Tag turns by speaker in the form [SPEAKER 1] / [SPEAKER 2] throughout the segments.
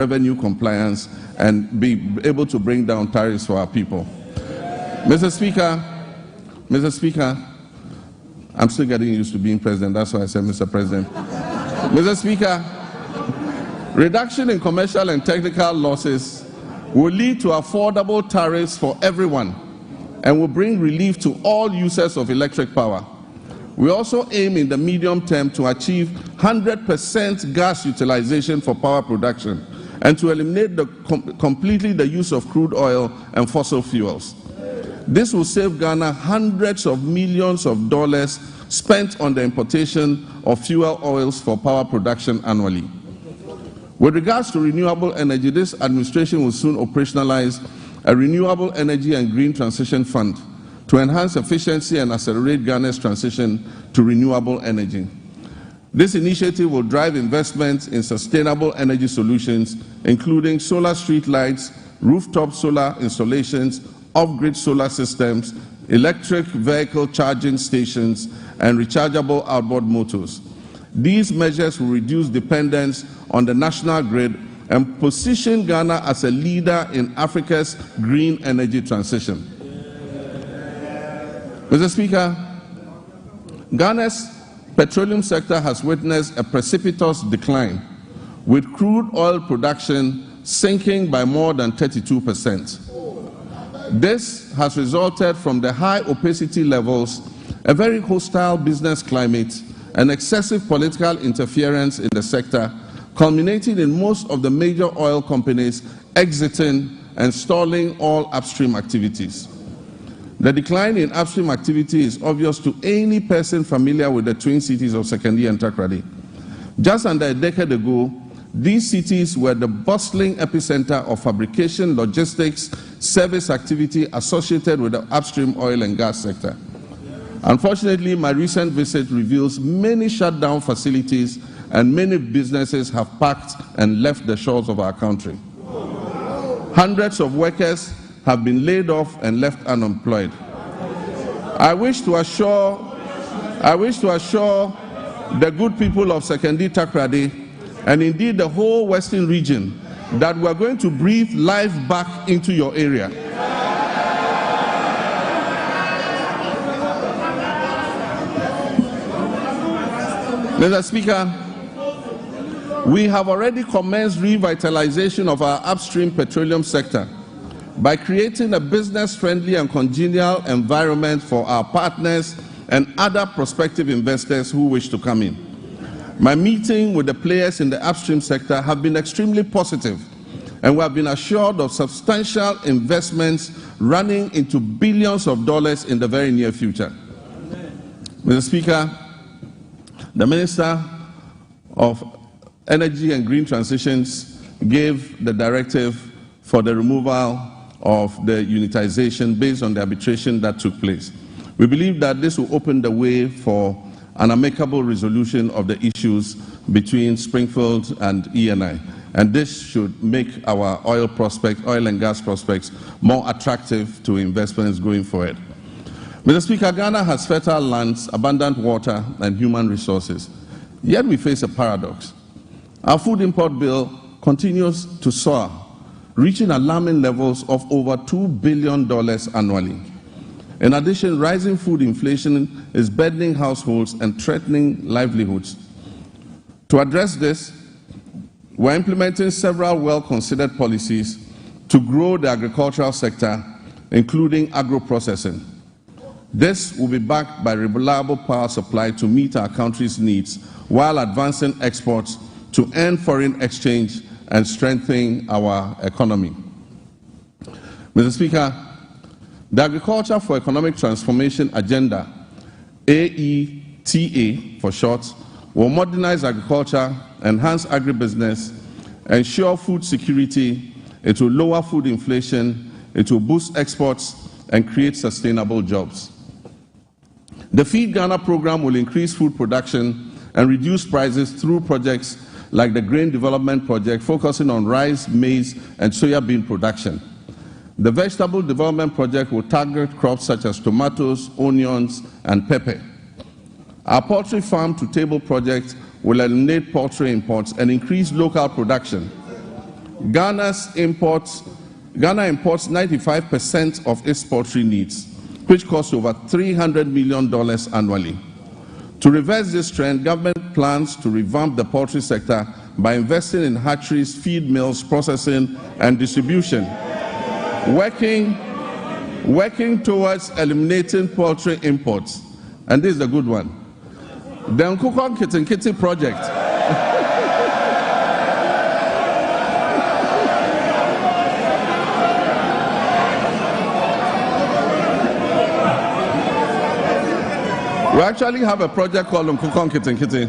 [SPEAKER 1] revenue compliance and be able to bring down tariffs for our people. Mr. Speaker, I'm still getting used to being president, that's why I said Mr. President. Mr. Speaker, reduction in commercial and technical losses will lead to affordable tariffs for everyone and will bring relief to all users of electric power. We also aim in the medium term to achieve 100% gas utilization for power production and to eliminate completely the use of crude oil and fossil fuels. This will save Ghana hundreds of millions of dollars spent on the importation of fuel oils for power production annually. With regards to renewable energy, this administration will soon operationalize a renewable energy and green transition fund to enhance efficiency and accelerate Ghana's transition to renewable energy. This initiative will drive investments in sustainable energy solutions, including solar street lights, rooftop solar installations, off-grid solar systems, electric vehicle charging stations, and rechargeable outboard motors. These measures will reduce dependence on the national grid and position Ghana as a leader in Africa's green energy transition. Mr. Speaker, Ghana's petroleum sector has witnessed a precipitous decline, with crude oil production sinking by more than 32%. This has resulted from the high opacity levels, a very hostile business climate, and excessive political interference in the sector, culminating in most of the major oil companies exiting and stalling all upstream activities. The decline in upstream activity is obvious to any person familiar with the twin cities of Sekondi and Takoradi. Just under a decade ago, these cities were the bustling epicenter of fabrication, logistics, service activity associated with the upstream oil and gas sector. Unfortunately, my recent visit reveals many shut down facilities and many businesses have packed and left the shores of our country. Hundreds of workers have been laid off and left unemployed. I wish to assure the good people of Sekondi Takoradi and indeed the whole Western region that we are going to breathe life back into your area. Mr. Speaker, we have already commenced revitalization of our upstream petroleum sector by creating a business-friendly and congenial environment for our partners and other prospective investors who wish to come in. My meeting with the players in the upstream sector have been extremely positive, and we have been assured of substantial investments running into billions of dollars in the very near future. Mr. Speaker, the Minister of Energy and Green Transitions gave the directive for the removal of the unitization based on the arbitration that took place. We believe that this will open the way for an amicable resolution of the issues between Springfield and ENI, and this should make our oil and gas prospects more attractive to investments going forward. Mr. Speaker, Ghana has fertile lands, abundant water, and human resources. Yet we face a paradox. Our food import bill continues to soar, reaching alarming levels of over $2 billion annually. In addition, rising food inflation is burdening households and threatening livelihoods. To address this, we're implementing several well-considered policies to grow the agricultural sector, including agro-processing. This will be backed by reliable power supply to meet our country's needs while advancing exports to earn foreign exchange and strengthen our economy. Mr. Speaker, the Agriculture for Economic Transformation Agenda, AETA for short, will modernize agriculture, enhance agribusiness, ensure food security, it will lower food inflation, it will boost exports, and create sustainable jobs. The Feed Ghana program will increase food production and reduce prices through projects like the Grain Development Project, focusing on rice, maize, and soya bean production. The Vegetable Development Project will target crops such as tomatoes, onions, and pepper. Our Poultry Farm to Table project will eliminate poultry imports and increase local production. Ghana imports 95% of its poultry needs, which costs over $300 million annually. To reverse this trend, government plans to revamp the poultry sector by investing in hatcheries, feed mills, processing, and distribution, working towards eliminating poultry imports. And this is a good one. The Nkukon Kitinkiti project. We actually have a project called Nkukon Kitinkiti.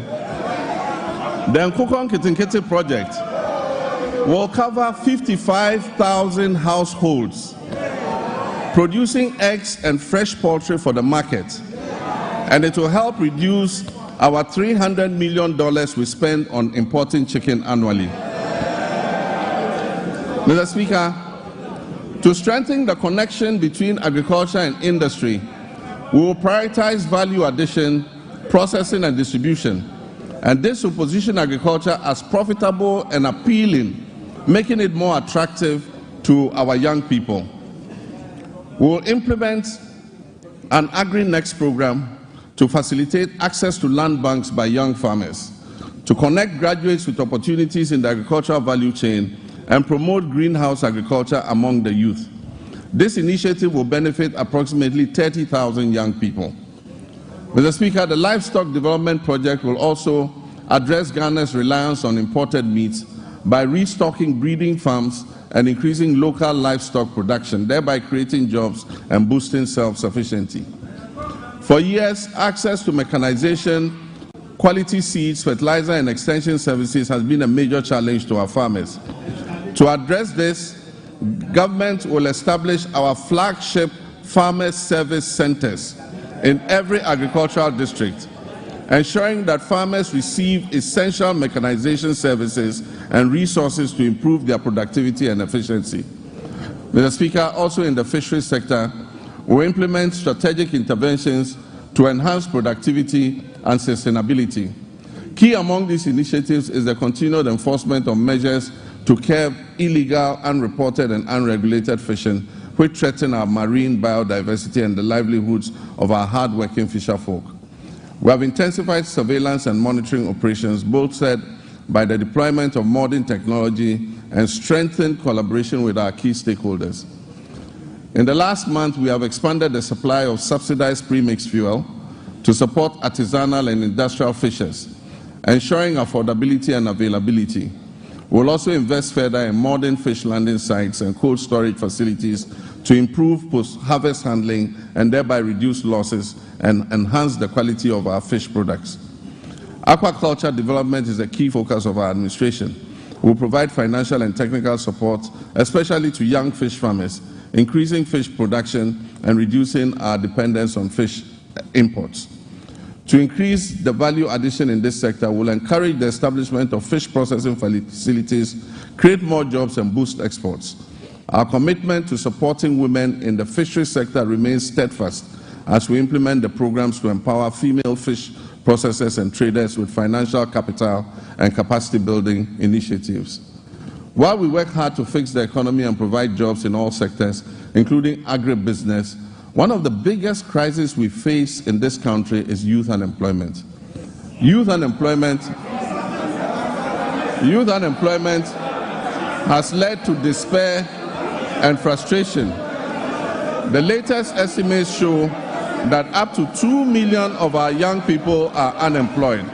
[SPEAKER 1] The Nkukon Kitinkiti project will cover 55,000 households producing eggs and fresh poultry for the market, and it will help reduce our $300 million we spend on importing chicken annually. Mr. Speaker, to strengthen the connection between agriculture and industry, we will prioritize value addition, processing, and distribution, and this will position agriculture as profitable and appealing, making it more attractive to our young people. We will implement an Agri-Next program to facilitate access to land banks by young farmers, to connect graduates with opportunities in the agricultural value chain, and promote greenhouse agriculture among the youth. This initiative will benefit approximately 30,000 young people. Mr. Speaker, the Livestock Development Project will also address Ghana's reliance on imported meats by restocking breeding farms and increasing local livestock production, thereby creating jobs and boosting self-sufficiency. For years, access to mechanization, quality seeds, fertilizer, and extension services has been a major challenge to our farmers. To address this, government will establish our flagship farmer service centers in every agricultural district, ensuring that farmers receive essential mechanization services and resources to improve their productivity and efficiency. Mr. Speaker, also in the fisheries sector, we implement strategic interventions to enhance productivity and sustainability. Key among these initiatives is the continued enforcement of measures to curb illegal, unreported, and unregulated fishing, which threaten our marine biodiversity and the livelihoods of our hard-working fisherfolk. We have intensified surveillance and monitoring operations, bolstered by the deployment of modern technology and strengthened collaboration with our key stakeholders. In the last month, we have expanded the supply of subsidized premixed fuel to support artisanal and industrial fishers, ensuring affordability and availability. We will also invest further in modern fish landing sites and cold storage facilities to improve post-harvest handling and thereby reduce losses and enhance the quality of our fish products. Aquaculture development is a key focus of our administration. We will provide financial and technical support, especially to young fish farmers, increasing fish production and reducing our dependence on fish imports. To increase the value addition in this sector, we will encourage the establishment of fish processing facilities, create more jobs, and boost exports. Our commitment to supporting women in the fisheries sector remains steadfast as we implement the programs to empower female fish processors and traders with financial capital and capacity building initiatives. While we work hard to fix the economy and provide jobs in all sectors, including agribusiness, one of the biggest crises we face in this country is youth unemployment. Youth unemployment has led to despair and frustration. The latest estimates show that up to 2 million of our young people are unemployed.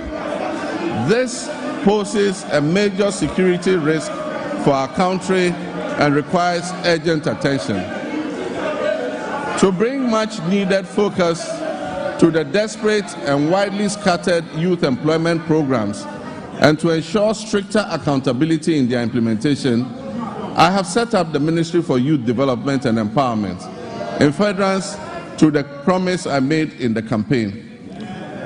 [SPEAKER 1] This poses a major security risk for our country and requires urgent attention. To bring much-needed focus to the desperate and widely scattered youth employment programs and to ensure stricter accountability in their implementation, I have set up the Ministry for Youth Development and Empowerment in furtherance to the promise I made in the campaign.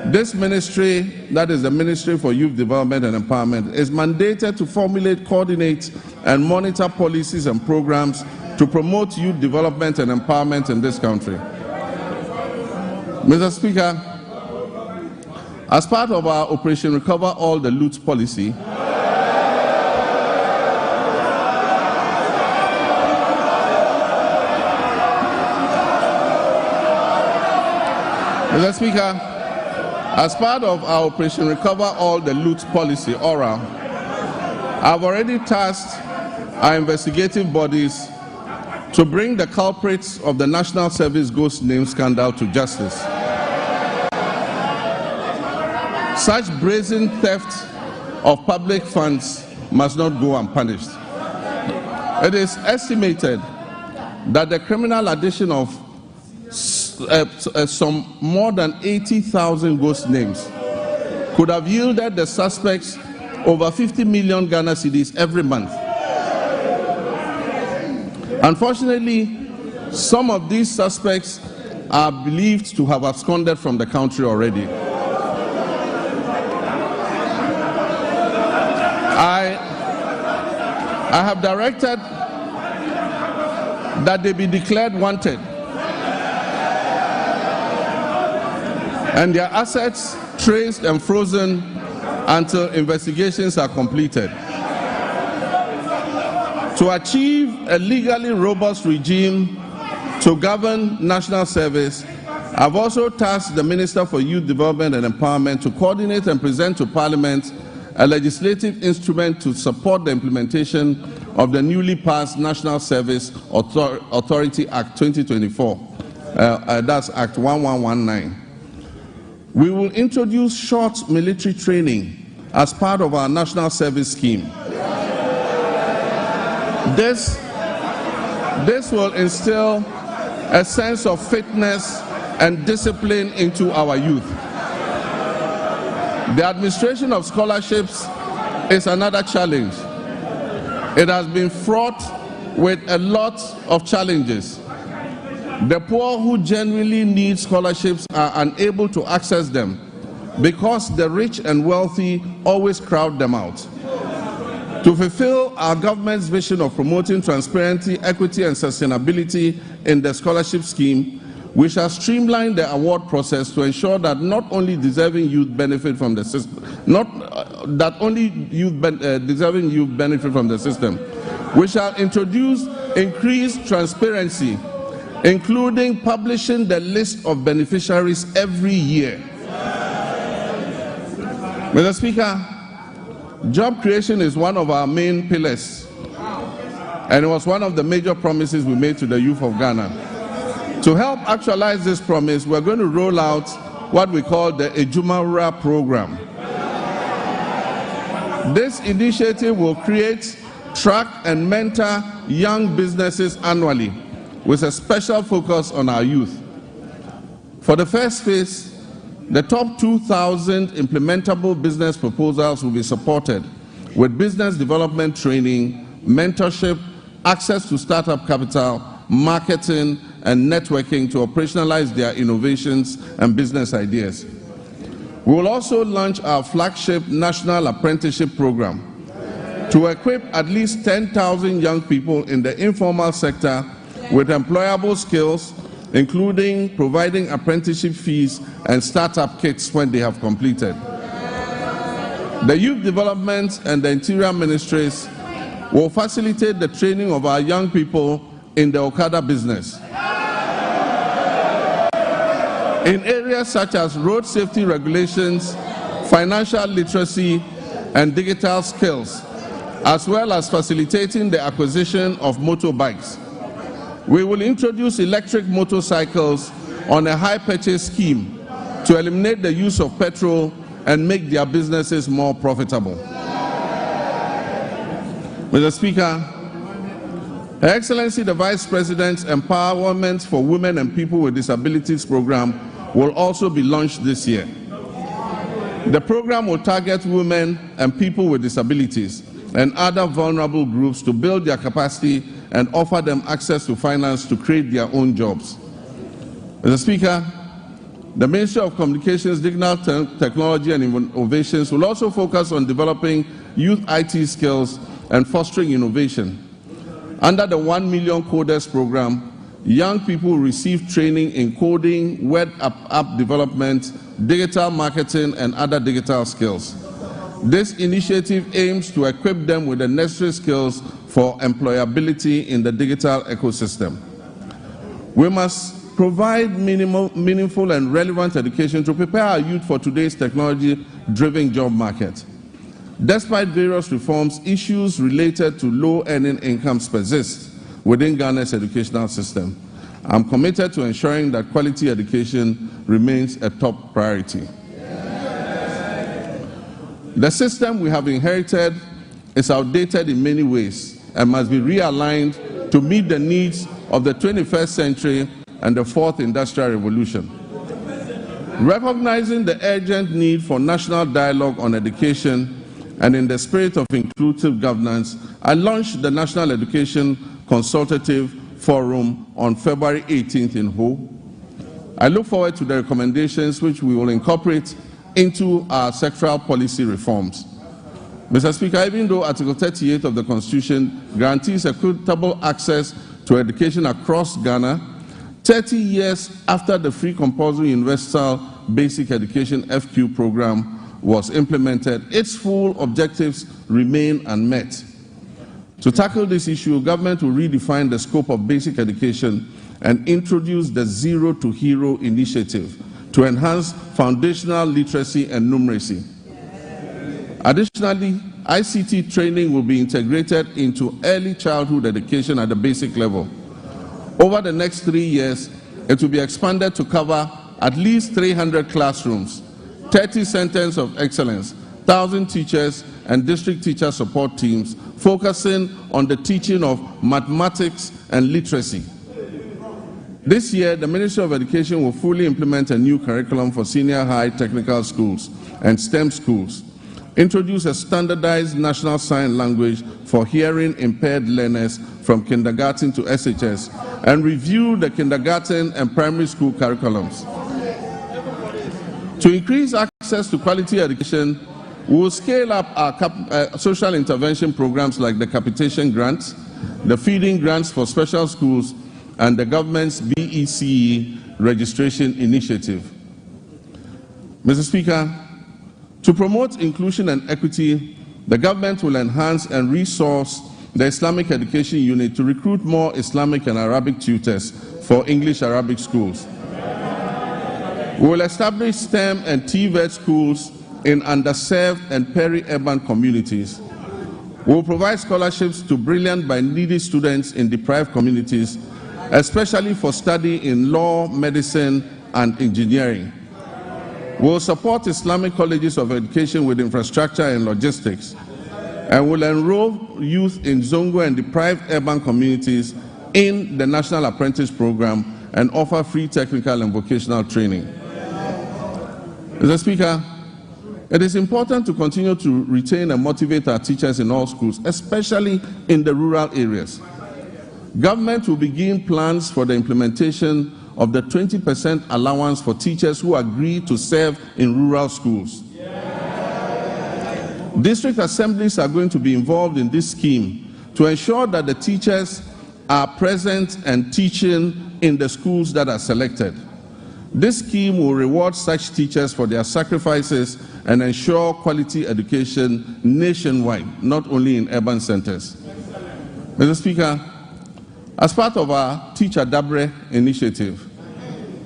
[SPEAKER 1] This ministry, that is the Ministry for Youth Development and Empowerment, is mandated to formulate, coordinate, and monitor policies and programs to promote youth development and empowerment in this country. Mr. Speaker, as part of our Operation Recover All the Loot policy, Mr. Speaker, as part of our Operation Recover All the Loot policy, ORA, I've already tasked our investigative bodies to bring the culprits of the National Service Ghost Name scandal to justice. Such brazen theft of public funds must not go unpunished. It is estimated that the criminal addition of some more than 80,000 ghost names could have yielded the suspects over 50 million Ghana cedis every month. Unfortunately, some of these suspects are believed to have absconded from the country already. I have directed that they be declared wanted and their assets traced and frozen until investigations are completed. To achieve a legally robust regime to govern national service, I've also tasked the Minister for Youth Development and Empowerment to coordinate and present to Parliament a legislative instrument to support the implementation of the newly passed National Service Authority Act 2024. That's Act 1119. We will introduce short military training as part of our national service scheme. This will instill a sense of fitness and discipline into our youth. The administration of scholarships is another challenge. It has been fraught with a lot of challenges. The poor who genuinely need scholarships are unable to access them because the rich and wealthy always crowd them out. To fulfill our government's vision of promoting transparency, equity, and sustainability in the scholarship scheme, we shall streamline the award process to ensure that not only deserving youth benefit from the system, deserving youth benefit from the system. We shall introduce increased transparency, including publishing the list of beneficiaries every year. Mr. Speaker, job creation is one of our main pillars, and it was one of the major promises we made to the youth of Ghana. To help actualize this promise, we're going to roll out what we call the Ejumawura program. This initiative will create, track, and mentor young businesses annually with a special focus on our youth. For the first phase, the top 2,000 implementable business proposals will be supported with business development training, mentorship, access to startup capital, marketing, and networking to operationalize their innovations and business ideas. We will also launch our flagship National Apprenticeship Program to equip at least 10,000 young people in the informal sector with employable skills, including providing apprenticeship fees and startup kits when they have completed. The Youth Development and the Interior Ministries will facilitate the training of our young people in the Okada business in areas such as road safety regulations, financial literacy, and digital skills, as well as facilitating the acquisition of motorbikes. We will introduce electric motorcycles on a high purchase scheme to eliminate the use of petrol and make their businesses more profitable. Mr. Speaker, Her Excellency the Vice President's Empowerment for Women and People with Disabilities program will also be launched this year. The program will target women and people with disabilities and other vulnerable groups to build their capacity and offer them access to finance to create their own jobs. Mr. Speaker, the Ministry of Communications, Digital Technology and Innovations will also focus on developing youth IT skills and fostering innovation. Under the 1 Million Coders program, young people will receive training in coding, web app development, digital marketing, and other digital skills. This initiative aims to equip them with the necessary skills for employability in the digital ecosystem. We must provide meaningful and relevant education to prepare our youth for today's technology-driven job market. Despite various reforms, issues related to low-earning incomes persist within Ghana's educational system. I'm committed to ensuring that quality education remains a top priority. The system we have inherited is outdated in many ways and must be realigned to meet the needs of the 21st century and the fourth industrial revolution. Recognizing the urgent need for national dialogue on education and in the spirit of inclusive governance, I launched the National Education Consultative Forum on February 18th in WOHO. I look forward to the recommendations which we will incorporate into our sectoral policy reforms. Mr. Speaker, even though Article 38 of the Constitution guarantees equitable access to education across Ghana, 30 years after the Free Compulsory Universal Basic Education FQ program was implemented, its full objectives remain unmet. To tackle this issue, government will redefine the scope of basic education and introduce the Zero to Hero initiative to enhance foundational literacy and numeracy. Additionally, ICT training will be integrated into early childhood education at the basic level. Over the next 3 years, it will be expanded to cover at least 300 classrooms, 30 centers of excellence, 1,000 teachers and district teacher support teams focusing on the teaching of mathematics and literacy. This year, the Ministry of Education will fully implement a new curriculum for senior high technical schools and STEM schools, introduce a standardized national sign language for hearing impaired learners from kindergarten to SHS, and review the kindergarten and primary school curriculums. To increase access to quality education, we will scale up our social intervention programs like the capitation grants, the feeding grants for special schools, and the government's BECE registration initiative. Mr. Speaker, to promote inclusion and equity, the government will enhance and resource the Islamic Education Unit to recruit more Islamic and Arabic tutors for English-Arabic schools. We will establish STEM and TVET schools in underserved and peri-urban communities. We will provide scholarships to brilliant but needy students in deprived communities, especially for study in law, medicine, and engineering. We will support Islamic colleges of education with infrastructure and logistics, and will enroll youth in Zongo and deprived urban communities in the National Apprentice Program and offer free technical and vocational training. Mr. Speaker, it is important to continue to retain and motivate our teachers in all schools, especially in the rural areas. Government will begin plans for the implementation of the 20% allowance for teachers who agree to serve in rural schools. District assemblies are going to be involved in this scheme to ensure that the teachers are present and teaching in the schools that are selected. This scheme will reward such teachers for their sacrifices and ensure quality education nationwide, not only in urban centers. Mr. Speaker, as part of our Teacher Dabre initiative,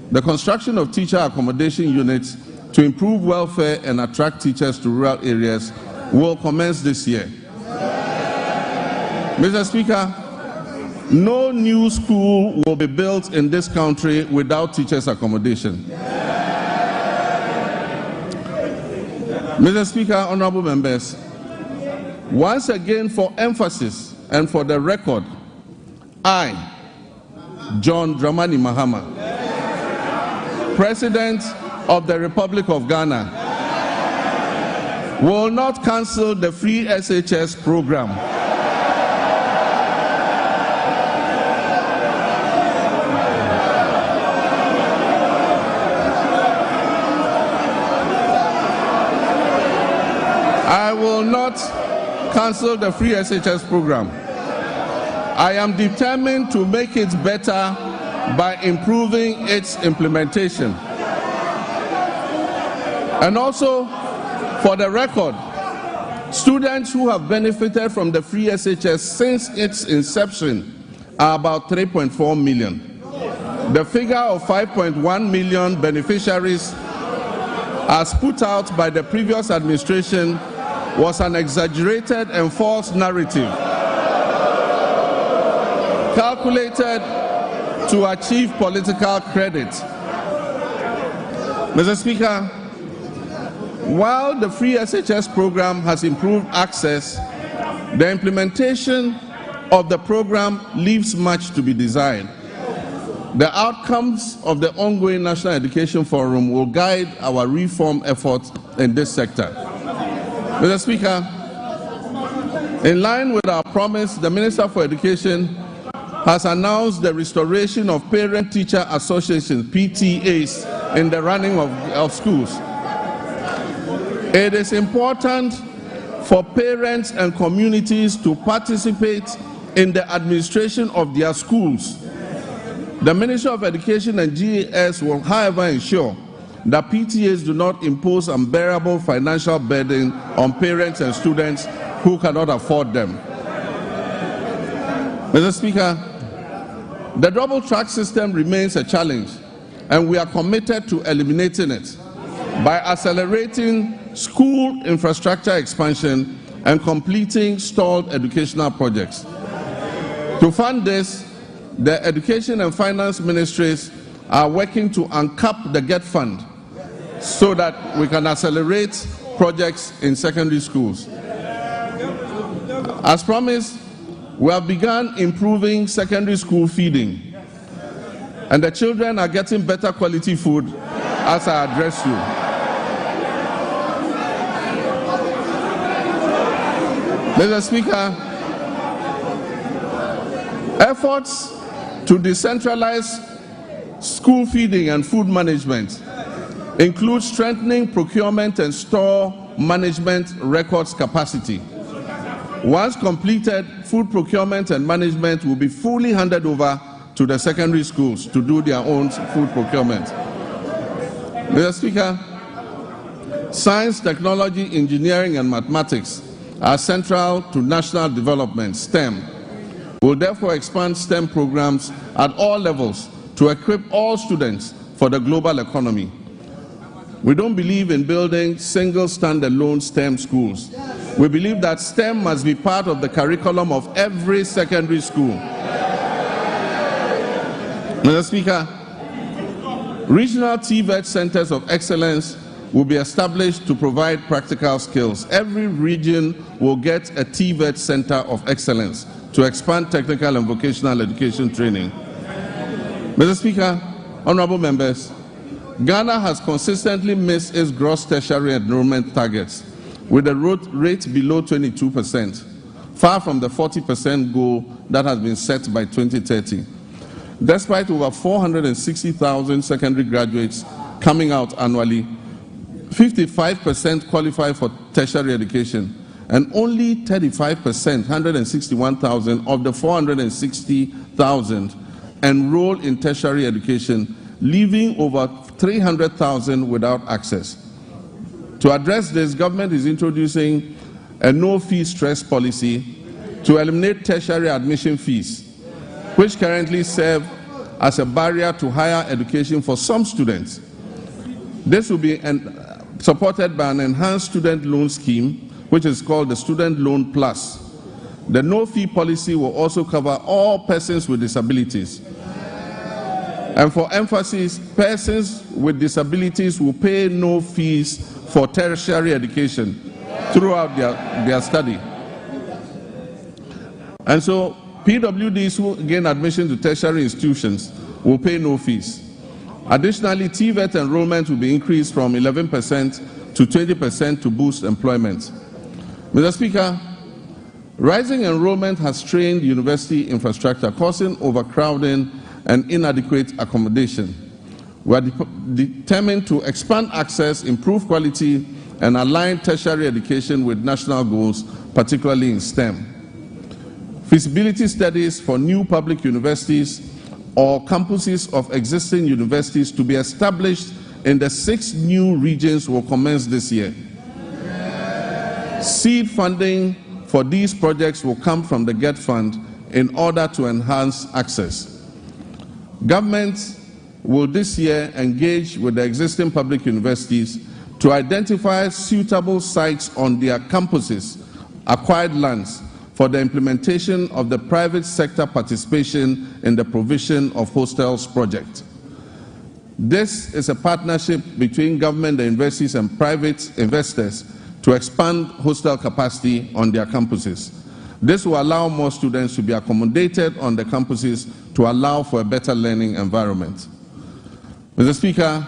[SPEAKER 1] the construction of teacher accommodation units to improve welfare and attract teachers to rural areas will commence this year. Mr. Speaker, no new school will be built in this country without teachers' accommodation. Mr. Speaker, honorable members, once again for emphasis and for the record, I, John Dramani Mahama, President of the Republic of Ghana, will not cancel the free SHS program. I will not cancel the free SHS program. I am determined to make it better by improving its implementation. And also, for the record, students who have benefited from the free SHS since its inception are about 3.4 million. The figure of 5.1 million beneficiaries as put out by the previous administration was an exaggerated and false narrative calculated to achieve political credit. Mr. Speaker, while the free SHS program has improved access, the implementation of the program leaves much to be desired. The outcomes of the ongoing National Education Forum will guide our reform efforts in this sector. Mr. Speaker, in line with our promise, the Minister for Education has announced the restoration of Parent-Teacher Associations, PTAs, in the running of schools. It is important for parents and communities to participate in the administration of their schools. The Ministry of Education and GAS will, however, ensure that PTAs do not impose unbearable financial burden on parents and students who cannot afford them. Mr. Speaker, the double track system remains a challenge, and we are committed to eliminating it by accelerating school infrastructure expansion and completing stalled educational projects. To fund this, the Education and Finance Ministries are working to uncap the GET Fund so that we can accelerate projects in secondary schools. As promised, we have begun improving secondary school feeding, and the children are getting better quality food as I address you. Mr. Speaker, efforts to decentralize school feeding and food management include strengthening procurement and store management records capacity. Once completed, food procurement and management will be fully handed over to the secondary schools to do their own food procurement. Mr. Speaker, science, technology, engineering, and mathematics are central to national development, STEM. We'll therefore expand STEM programs at all levels to equip all students for the global economy. We don't believe in building single standalone STEM schools. We believe that STEM must be part of the curriculum of every secondary school. Mr. Speaker, regional TVET centers of excellence will be established to provide practical skills. Every region will get a TVET center of excellence to expand technical and vocational education training. Mr. Speaker, honorable members, Ghana has consistently missed its gross tertiary enrollment targets with a rate below 22%, far from the 40% goal that has been set by 2030. Despite over 460,000 secondary graduates coming out annually, 55% qualify for tertiary education, and only 35%, 161,000 of the 460,000 enroll in tertiary education, leaving over 300,000 without access. To address this, government is introducing a no-fee stress policy to eliminate tertiary admission fees, which currently serve as a barrier to higher education for some students. This will be supported by an enhanced student loan scheme, which is called the Student Loan Plus. The no-fee policy will also cover all persons with disabilities. And for emphasis, persons with disabilities will pay no fees for tertiary education throughout their study. And so PWDs who gain admission to tertiary institutions will pay no fees. Additionally, TVET enrollment will be increased from 11% to 20% to boost employment. Mr. Speaker, rising enrollment has strained university infrastructure, causing overcrowding and inadequate accommodation. We are determined to expand access, improve quality, and align tertiary education with national goals, particularly in STEM. Feasibility studies for new public universities or campuses of existing universities to be established in the 6 new regions will commence this year. Seed funding for these projects will come from the GET Fund in order to enhance access. Governments will this year engage with the existing public universities to identify suitable sites on their campuses, acquired lands, for the implementation of the private sector participation in the provision of hostels project. This is a partnership between government, the universities, and private investors to expand hostel capacity on their campuses. This will allow more students to be accommodated on the campuses to allow for a better learning environment. Mr. Speaker,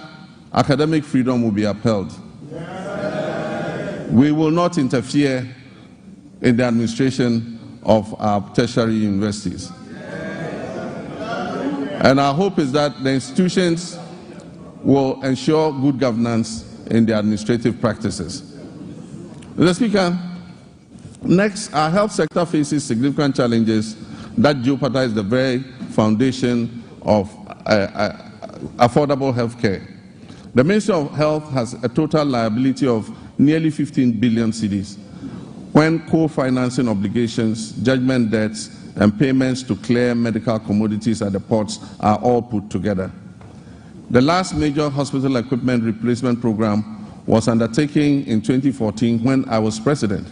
[SPEAKER 1] academic freedom will be upheld. We will not interfere in the administration of our tertiary universities. And our hope is that the institutions will ensure good governance in their administrative practices. Mr. Speaker, next, our health sector faces significant challenges that jeopardize the very foundation of affordable health care. The Ministry of Health has a total liability of nearly 15 billion cedis, when co-financing obligations, judgment debts, and payments to clear medical commodities at the ports are all put together. The last major hospital equipment replacement program was undertaken in 2014 when I was president.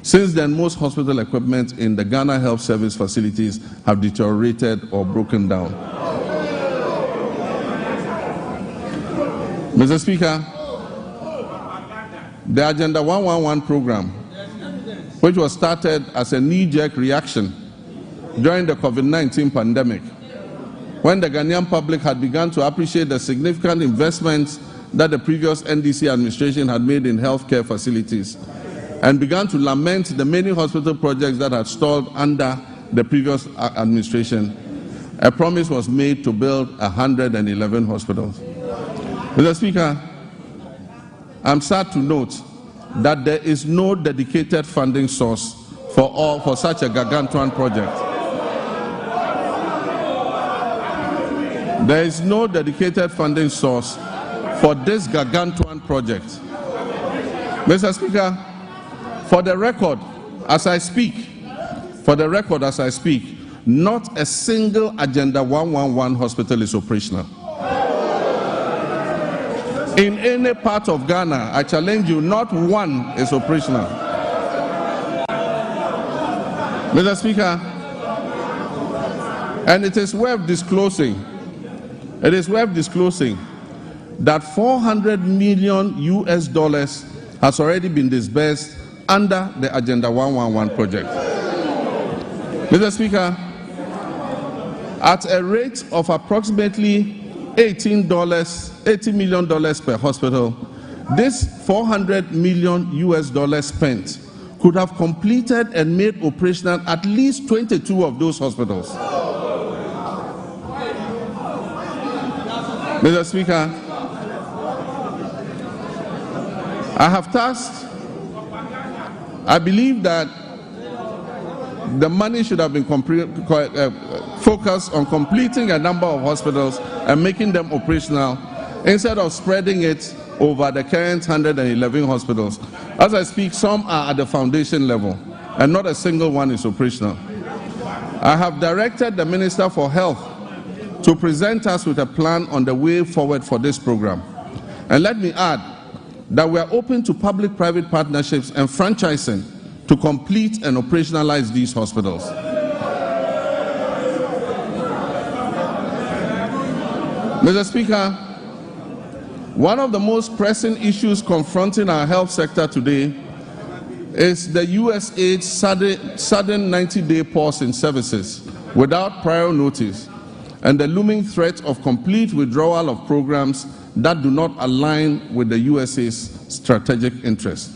[SPEAKER 1] Since then, most hospital equipment in the Ghana Health Service facilities have deteriorated or broken down. Mr. Speaker, the Agenda 111 program, which was started as a knee-jerk reaction during the COVID-19 pandemic, when the Ghanaian public had begun to appreciate the significant investments that the previous NDC administration had made in healthcare facilities, and began to lament the many hospital projects that had stalled under the previous administration, a promise was made to build 111 hospitals. Mr. Speaker, I'm sad to note that there is no dedicated funding source for such a gargantuan project. There is no dedicated funding source for this gargantuan project. Mr. Speaker, for the record, as I speak, not a single Agenda 111 hospital is operational. In any part of Ghana, I challenge you, not one is operational. Mr. Speaker, and it is worth disclosing that $400 million has already been disbursed under the Agenda 111 project. Mr. Speaker, at a rate of approximately $80 million per hospital, this $400 million spent could have completed and made operational at least 22 of those hospitals. Mr. Speaker, I believe that the money should have been focused on completing a number of hospitals and making them operational instead of spreading it over the current 111 hospitals. As I speak, some are at the foundation level and not a single one is operational. I have directed the Minister for Health to present us with a plan on the way forward for this program. And let me add that we are open to public-private partnerships and franchising to complete and operationalize these hospitals. Mr. Speaker, one of the most pressing issues confronting our health sector today is the USAID's sudden 90-day pause in services without prior notice and the looming threat of complete withdrawal of programs that do not align with the USA's strategic interests.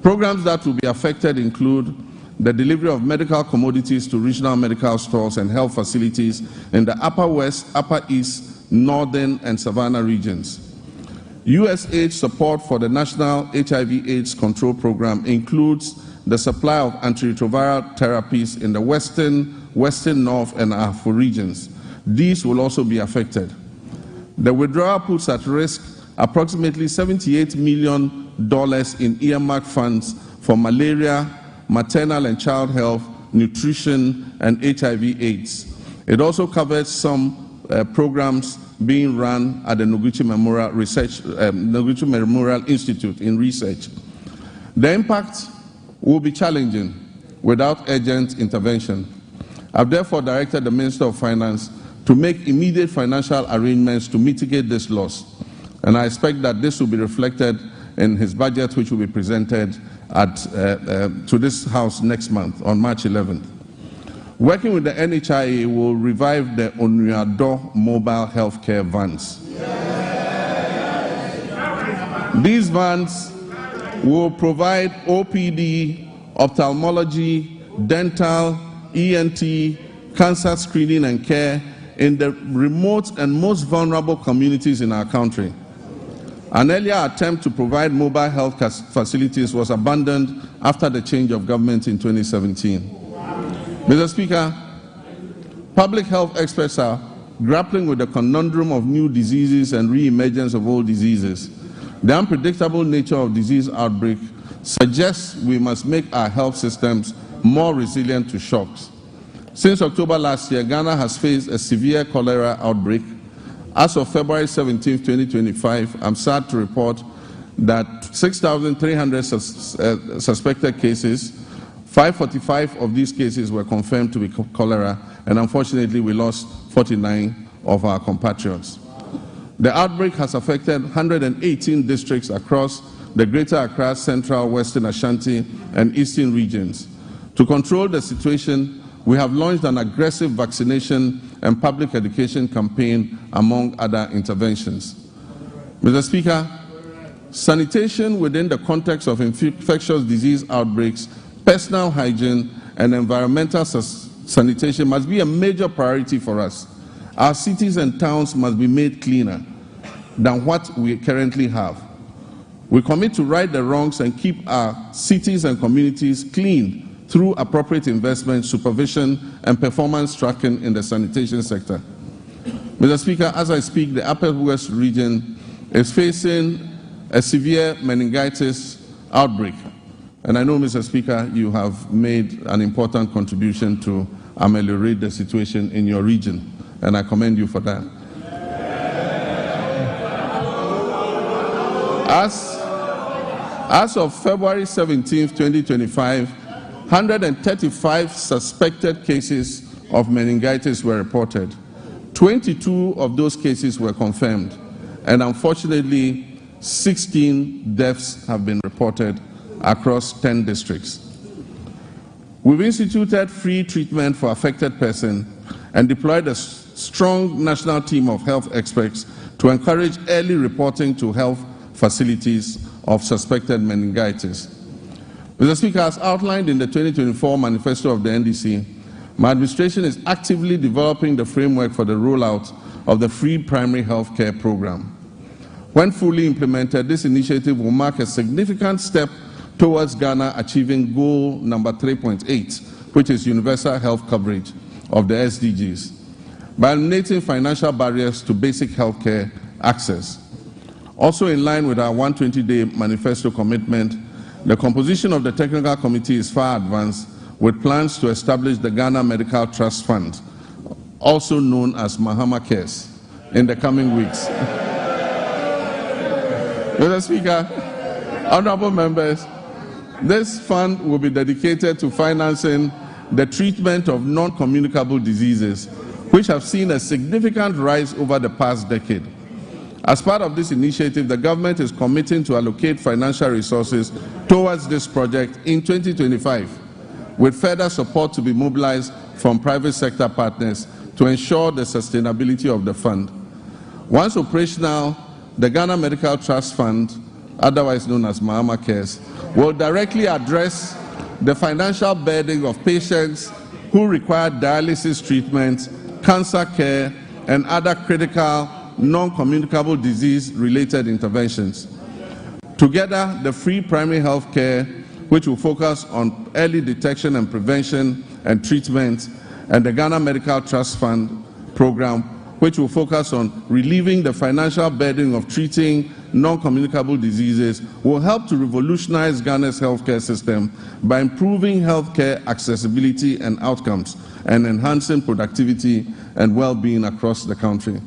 [SPEAKER 1] Programs that will be affected include the delivery of medical commodities to regional medical stores and health facilities in the Upper West, Upper East, Northern, and Savannah regions. USAID support for the National HIV/AIDS Control Program includes the supply of antiretroviral therapies in the Western, North, and Afro regions. These will also be affected. The withdrawal puts at risk approximately $78 million in earmarked funds for malaria, maternal and child health, nutrition, and HIV/AIDS. It also covers some programs being run at the Noguchi Memorial Institute in research. The impact will be challenging without urgent intervention. I've therefore directed the Minister of Finance to make immediate financial arrangements to mitigate this loss, and I expect that this will be reflected in his budget, which will be presented to this House next month on March 11th. Working with the NHIA, will revive the Onua mobile healthcare vans. These vans will provide OPD, ophthalmology, dental, ENT, cancer screening and care in the remote and most vulnerable communities in our country. An earlier attempt to provide mobile health facilities was abandoned after the change of government in 2017. Mr. Speaker, public health experts are grappling with the conundrum of new diseases and re-emergence of old diseases. The unpredictable nature of disease outbreak suggests we must make our health systems more resilient to shocks. Since October last year, Ghana has faced a severe cholera outbreak. As of February 17, 2025, I'm sad to report that 6,300 suspected cases, 545 of these cases were confirmed to be cholera, and unfortunately we lost 49 of our compatriots. The outbreak has affected 118 districts across the Greater Accra, Central, Western Ashanti, and Eastern regions. To control the situation, we have launched an aggressive vaccination and public education campaign, among other interventions. Mr. Speaker, sanitation within the context of infectious disease outbreaks, personal hygiene, and environmental sanitation must be a major priority for us. Our cities and towns must be made cleaner than what we currently have. We commit to right the wrongs and keep our cities and communities clean through appropriate investment, supervision, and performance tracking in the sanitation sector. Mr. Speaker, as I speak, the Upper West region is facing a severe meningitis outbreak. And I know, Mr. Speaker, you have made an important contribution to ameliorate the situation in your region, and I commend you for that. As of February 17, 2025, 135 suspected cases of meningitis were reported. 22 of those cases were confirmed, and unfortunately, 16 deaths have been reported across 10 districts. We've instituted free treatment for affected persons and deployed a strong national team of health experts to encourage early reporting to health facilities of suspected meningitis. Mr. Speaker, as outlined in the 2024 manifesto of the NDC, my administration is actively developing the framework for the rollout of the free primary health care program. When fully implemented, this initiative will mark a significant step towards Ghana achieving goal number 3.8, which is universal health coverage of the SDGs, by eliminating financial barriers to basic health care access. Also in line with our 120-day manifesto commitment, the composition of the technical committee is far advanced, with plans to establish the Ghana Medical Trust Fund, also known as Mahama Cares, in the coming weeks. Mr. Speaker, honorable members, this fund will be dedicated to financing the treatment of non-communicable diseases, which have seen a significant rise over the past decade. As part of this initiative, the government is committing to allocate financial resources towards this project in 2025, with further support to be mobilized from private sector partners to ensure the sustainability of the fund. Once operational, the Ghana Medical Trust Fund, otherwise known as Mahama Cares, will directly address the financial burden of patients who require dialysis treatment, cancer care, and other critical non-communicable disease-related interventions. Together, the free primary health care, which will focus on early detection and prevention and treatment, and the Ghana Medical Trust Fund program, which will focus on relieving the financial burden of treating non-communicable diseases will help to revolutionize Ghana's healthcare system by improving healthcare accessibility and outcomes and enhancing productivity and well-being across the country.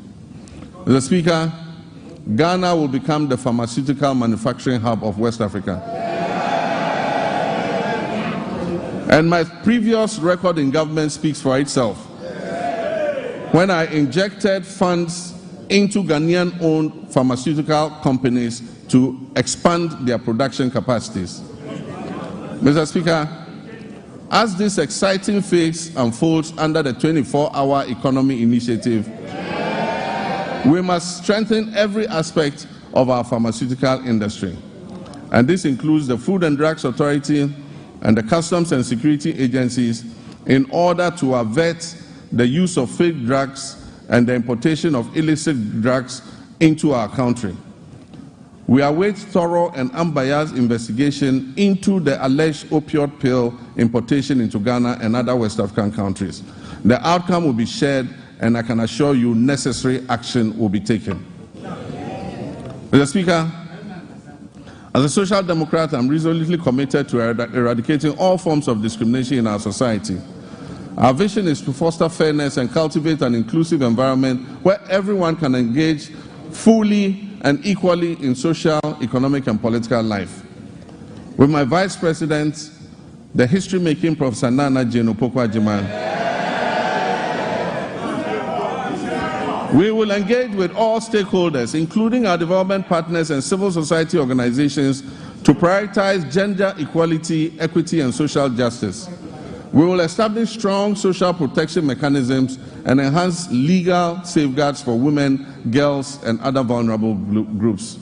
[SPEAKER 1] Mr. Speaker, Ghana will become the pharmaceutical manufacturing hub of West Africa. And my previous record in government speaks for itself. When I injected funds into Ghanaian-owned pharmaceutical companies to expand their production capacities. Mr. Speaker, as this exciting phase unfolds under the 24-hour economy initiative, we must strengthen every aspect of our pharmaceutical industry. And this includes the Food and Drugs Authority and the Customs and Security agencies in order to avert the use of fake drugs and the importation of illicit drugs into our country. We await thorough and unbiased investigation into the alleged opioid pill importation into Ghana and other West African countries. The outcome will be shared, and I can assure you necessary action will be taken. Mr. Speaker, as a Social Democrat, I'm resolutely committed to eradicating all forms of discrimination in our society. Our vision is to foster fairness and cultivate an inclusive environment where everyone can engage fully and equally in social, economic, and political life. With my Vice President, the history-making Professor Nana Jane Opoku-Agyeman, we will engage with all stakeholders, including our development partners and civil society organizations, to prioritize gender equality, equity, and social justice. We will establish strong social protection mechanisms and enhance legal safeguards for women, girls, and other vulnerable groups.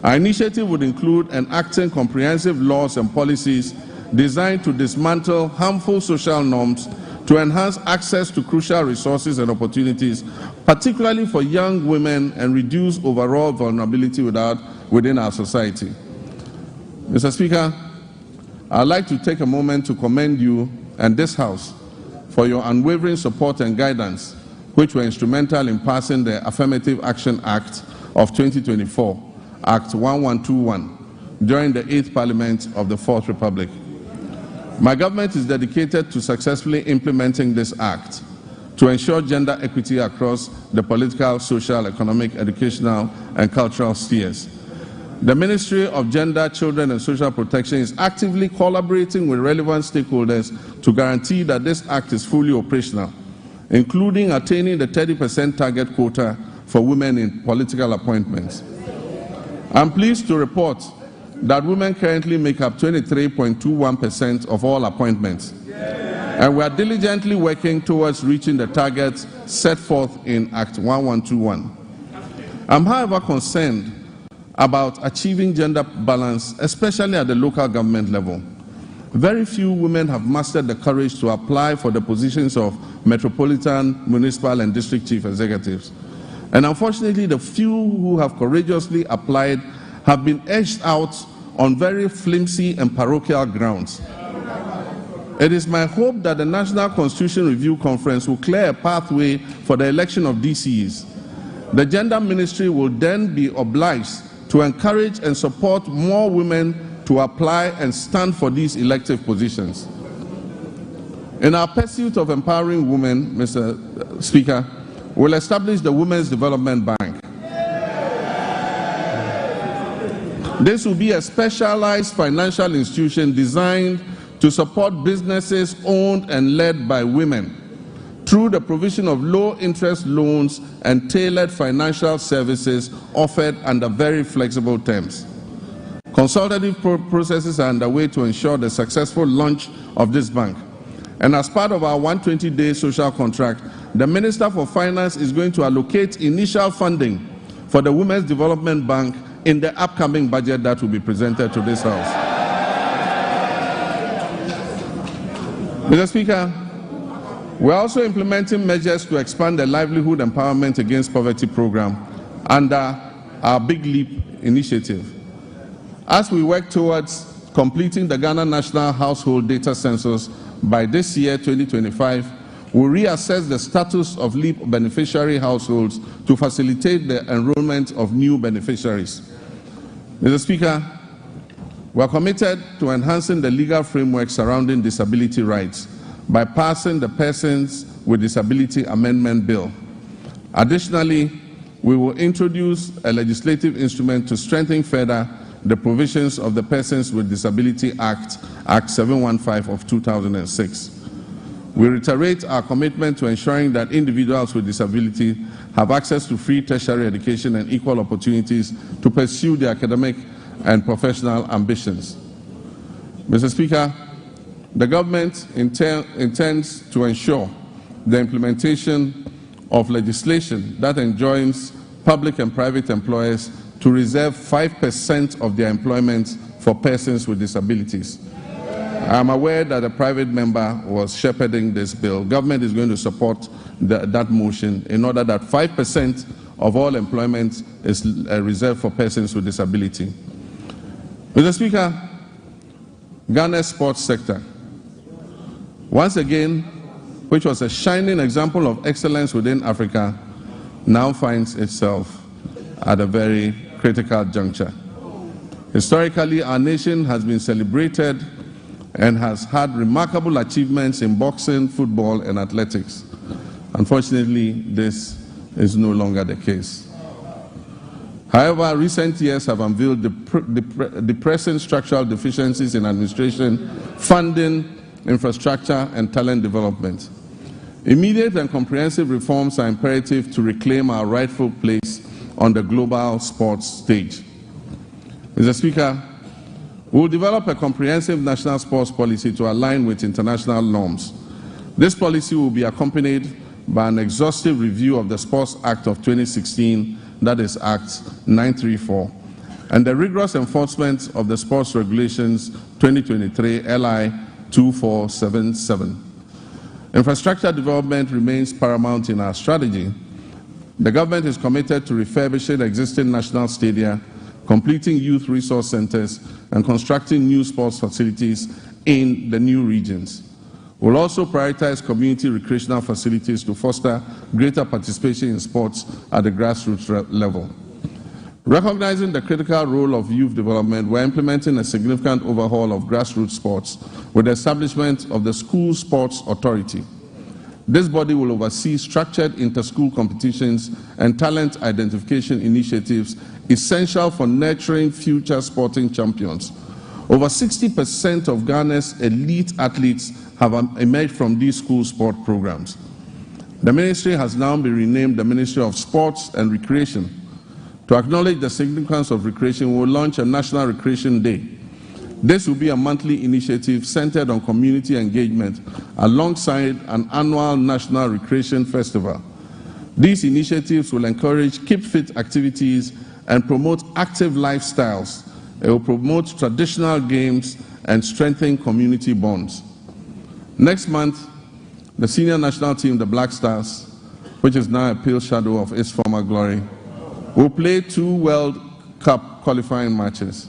[SPEAKER 1] Our initiative would include enacting comprehensive laws and policies designed to dismantle harmful social norms, to enhance access to crucial resources and opportunities, particularly for young women, and reduce overall vulnerability within our society. Mr. Speaker, I'd like to take a moment to commend you and this House for your unwavering support and guidance, which were instrumental in passing the Affirmative Action Act of 2024, Act 1121, during the 8th Parliament of the 4th Republic. My government is dedicated to successfully implementing this act to ensure gender equity across the political, social, economic, educational, and cultural spheres. The Ministry of Gender, Children and Social Protection is actively collaborating with relevant stakeholders to guarantee that this act is fully operational, including attaining the 30% target quota for women in political appointments. I'm pleased to report that women currently make up 23.21% of all appointments, and we are diligently working towards reaching the targets set forth in Act 1121. I'm, however, concerned about achieving gender balance, especially at the local government level. Very few women have mastered the courage to apply for the positions of metropolitan, municipal, and district chief executives. And unfortunately, the few who have courageously applied have been edged out on very flimsy and parochial grounds. It is my hope that the National Constitution Review Conference will clear a pathway for the election of DCEs. The Gender Ministry will then be obliged to encourage and support more women to apply and stand for these elective positions. In our pursuit of empowering women, Mr. Speaker, we'll establish the Women's Development Bank. This will be a specialized financial institution designed to support businesses owned and led by women through the provision of low-interest loans and tailored financial services offered under very flexible terms. Consultative processes are underway to ensure the successful launch of this bank. And as part of our 120-day social contract, the Minister for Finance is going to allocate initial funding for the Women's Development Bank in the upcoming budget that will be presented to this House. Mr. Speaker, we are also implementing measures to expand the Livelihood Empowerment Against Poverty program under our Big Leap initiative. As we work towards completing the Ghana National Household Data Census by this year, 2025, we'll reassess the status of LEAP beneficiary households to facilitate the enrollment of new beneficiaries. Mr. Speaker, we are committed to enhancing the legal framework surrounding disability rights by passing the Persons with Disability Amendment Bill. Additionally, we will introduce a legislative instrument to strengthen further the provisions of the Persons with Disability Act, Act 715 of 2006. We reiterate our commitment to ensuring that individuals with disability have access to free tertiary education and equal opportunities to pursue their academic and professional ambitions. Mr. Speaker, the government intends to ensure the implementation of legislation that enjoins public and private employers to reserve 5% of their employment for persons with disabilities. I am aware that a private member was shepherding this bill. Government is going to support that motion in order that 5% of all employment is reserved for persons with disability. Mr. Speaker, Ghana's sports sector, once again, which was a shining example of excellence within Africa, now finds itself at a very critical juncture. Historically, our nation has been celebrated and has had remarkable achievements in boxing, football, and athletics. Unfortunately, this is no longer the case. However, recent years have unveiled depressing structural deficiencies in administration, funding, infrastructure, and talent development. Immediate and comprehensive reforms are imperative to reclaim our rightful place on the global sports stage. Mr. Speaker, we will develop a comprehensive national sports policy to align with international norms. This policy will be accompanied by an exhaustive review of the Sports Act of 2016, that is Act 934, and the rigorous enforcement of the Sports Regulations 2023 LI 2477. Infrastructure development remains paramount in our strategy. The government is committed to refurbishing existing national stadia, completing youth resource centers, and constructing new sports facilities in the new regions. We'll also prioritize community recreational facilities to foster greater participation in sports at the grassroots level. Recognizing the critical role of youth development, we're implementing a significant overhaul of grassroots sports with the establishment of the School Sports Authority. This body will oversee structured inter-school competitions and talent identification initiatives essential for nurturing future sporting champions. Over 60% of Ghana's elite athletes have emerged from these school sport programs. The ministry has now been renamed the Ministry of Sports and Recreation. To acknowledge the significance of recreation, we will launch a National Recreation Day. This will be a monthly initiative centered on community engagement alongside an annual National Recreation Festival. These initiatives will encourage keep fit activities and promote active lifestyles. It will promote traditional games and strengthen community bonds. Next month, the senior national team, the Black Stars, which is now a pale shadow of its former glory, will play 2 World Cup qualifying matches.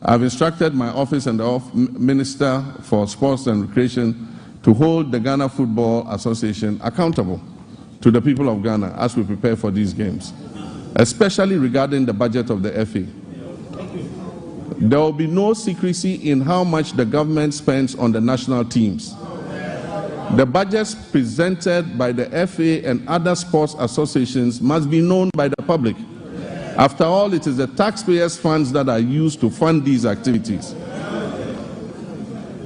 [SPEAKER 1] I've instructed my office and the Minister for Sports and Recreation to hold the Ghana Football Association accountable to the people of Ghana as we prepare for these games, especially regarding the budget of the FA. There will be no secrecy in how much the government spends on the national teams. The budgets presented by the FA and other sports associations must be known by the public. After all, it is the taxpayers' funds that are used to fund these activities.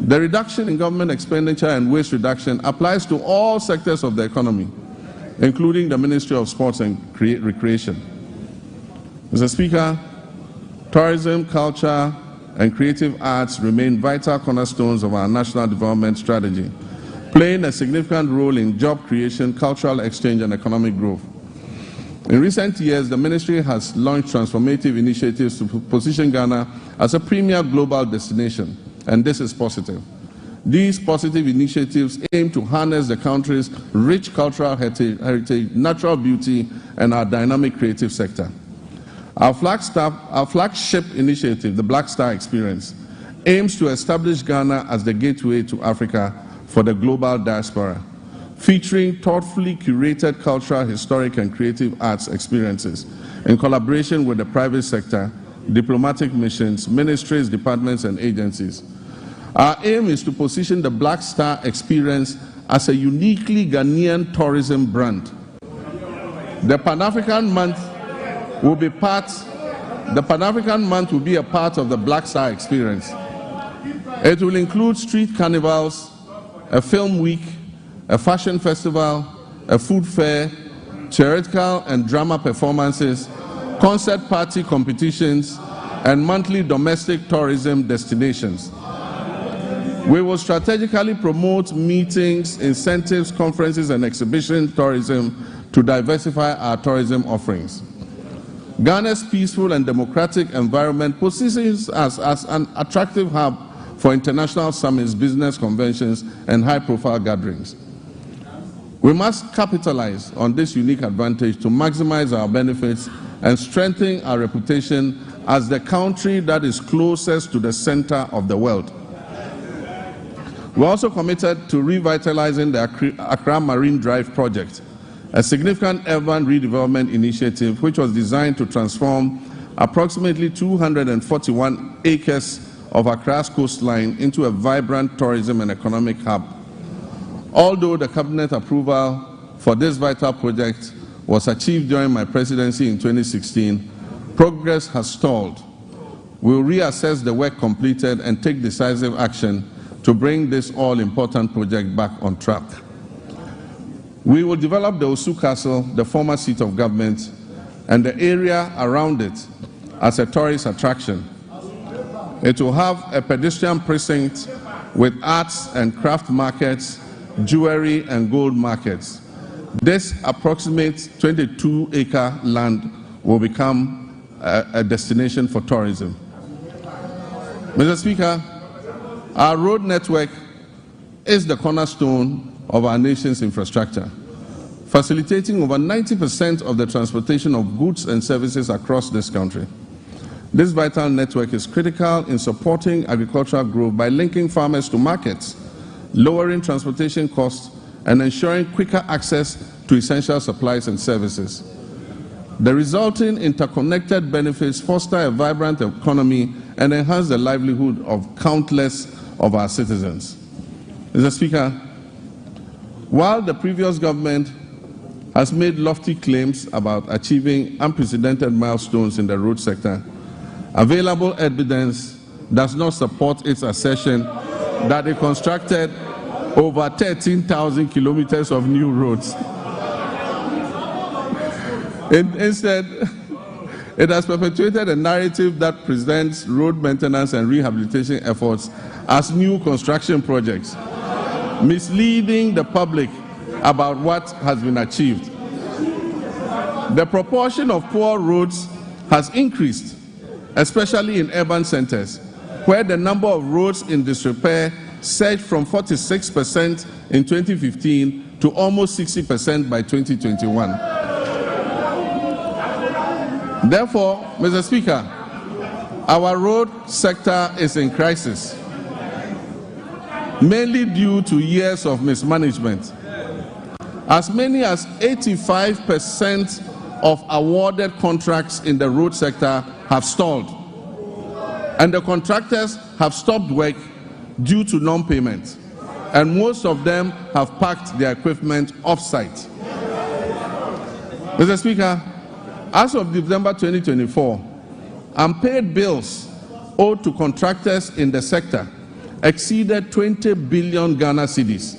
[SPEAKER 1] The reduction in government expenditure and waste reduction applies to all sectors of the economy, including the Ministry of Sports and Recreation. Mr. Speaker, tourism, culture, and creative arts remain vital cornerstones of our national development strategy, playing a significant role in job creation, cultural exchange, and economic growth. In recent years, the ministry has launched transformative initiatives to position Ghana as a premier global destination, and this is positive. These positive initiatives aim to harness the country's rich cultural heritage, natural beauty, and our dynamic creative sector. Our flagship initiative, the Black Star Experience, aims to establish Ghana as the gateway to Africa for the global diaspora, featuring thoughtfully curated cultural, historic, and creative arts experiences in collaboration with the private sector diplomatic missions, ministries, departments, and agencies. Our aim is to position the Black Star experience as a uniquely Ghanaian tourism brand. The Pan-African Month will be a part of the Black Star experience. It will include street carnivals, a film week, a fashion festival, a food fair, theatrical and drama performances, concert party competitions, and monthly domestic tourism destinations. We will strategically promote meetings, incentives, conferences, and exhibition tourism to diversify our tourism offerings. Ghana's peaceful and democratic environment positions us as an attractive hub for international summits, business conventions, and high-profile gatherings. We must capitalize on this unique advantage to maximize our benefits and strengthen our reputation as the country that is closest to the center of the world. We're also committed to revitalizing the Accra Marine Drive project, a significant urban redevelopment initiative which was designed to transform approximately 241 acres of Accra's coastline into a vibrant tourism and economic hub. Although the cabinet approval for this vital project was achieved during my presidency in 2016, progress has stalled. We will reassess the work completed and take decisive action to bring this all-important project back on track. We will develop the Osu Castle, the former seat of government, and the area around it as a tourist attraction. It will have a pedestrian precinct with arts and craft markets, jewelry and gold markets. This approximate 22-acre land will become a destination for tourism. Mr. Speaker, our road network is the cornerstone of our nation's infrastructure, facilitating over 90% of the transportation of goods and services across this country. This vital network is critical in supporting agricultural growth by linking farmers to markets, lowering transportation costs, and ensuring quicker access to essential supplies and services. The resulting interconnected benefits foster a vibrant economy and enhance the livelihood of countless of our citizens. Mr. Speaker, while the previous government has made lofty claims about achieving unprecedented milestones in the road sector, available evidence does not support its assertion that it constructed over 13,000 kilometers of new roads. Instead, it has perpetuated a narrative that presents road maintenance and rehabilitation efforts as new construction projects, misleading the public about what has been achieved. The proportion of poor roads has increased, especially in urban centers, where the number of roads in disrepair surged from 46% in 2015 to almost 60% by 2021. Therefore, Mr. Speaker, our road sector is in crisis, mainly due to years of mismanagement. As many as 85% of awarded contracts in the road sector have stalled, and the contractors have stopped work due to non-payment, and most of them have packed their equipment off-site. Mr. Speaker, as of December 2024, unpaid bills owed to contractors in the sector exceeded 20 billion Ghana cedis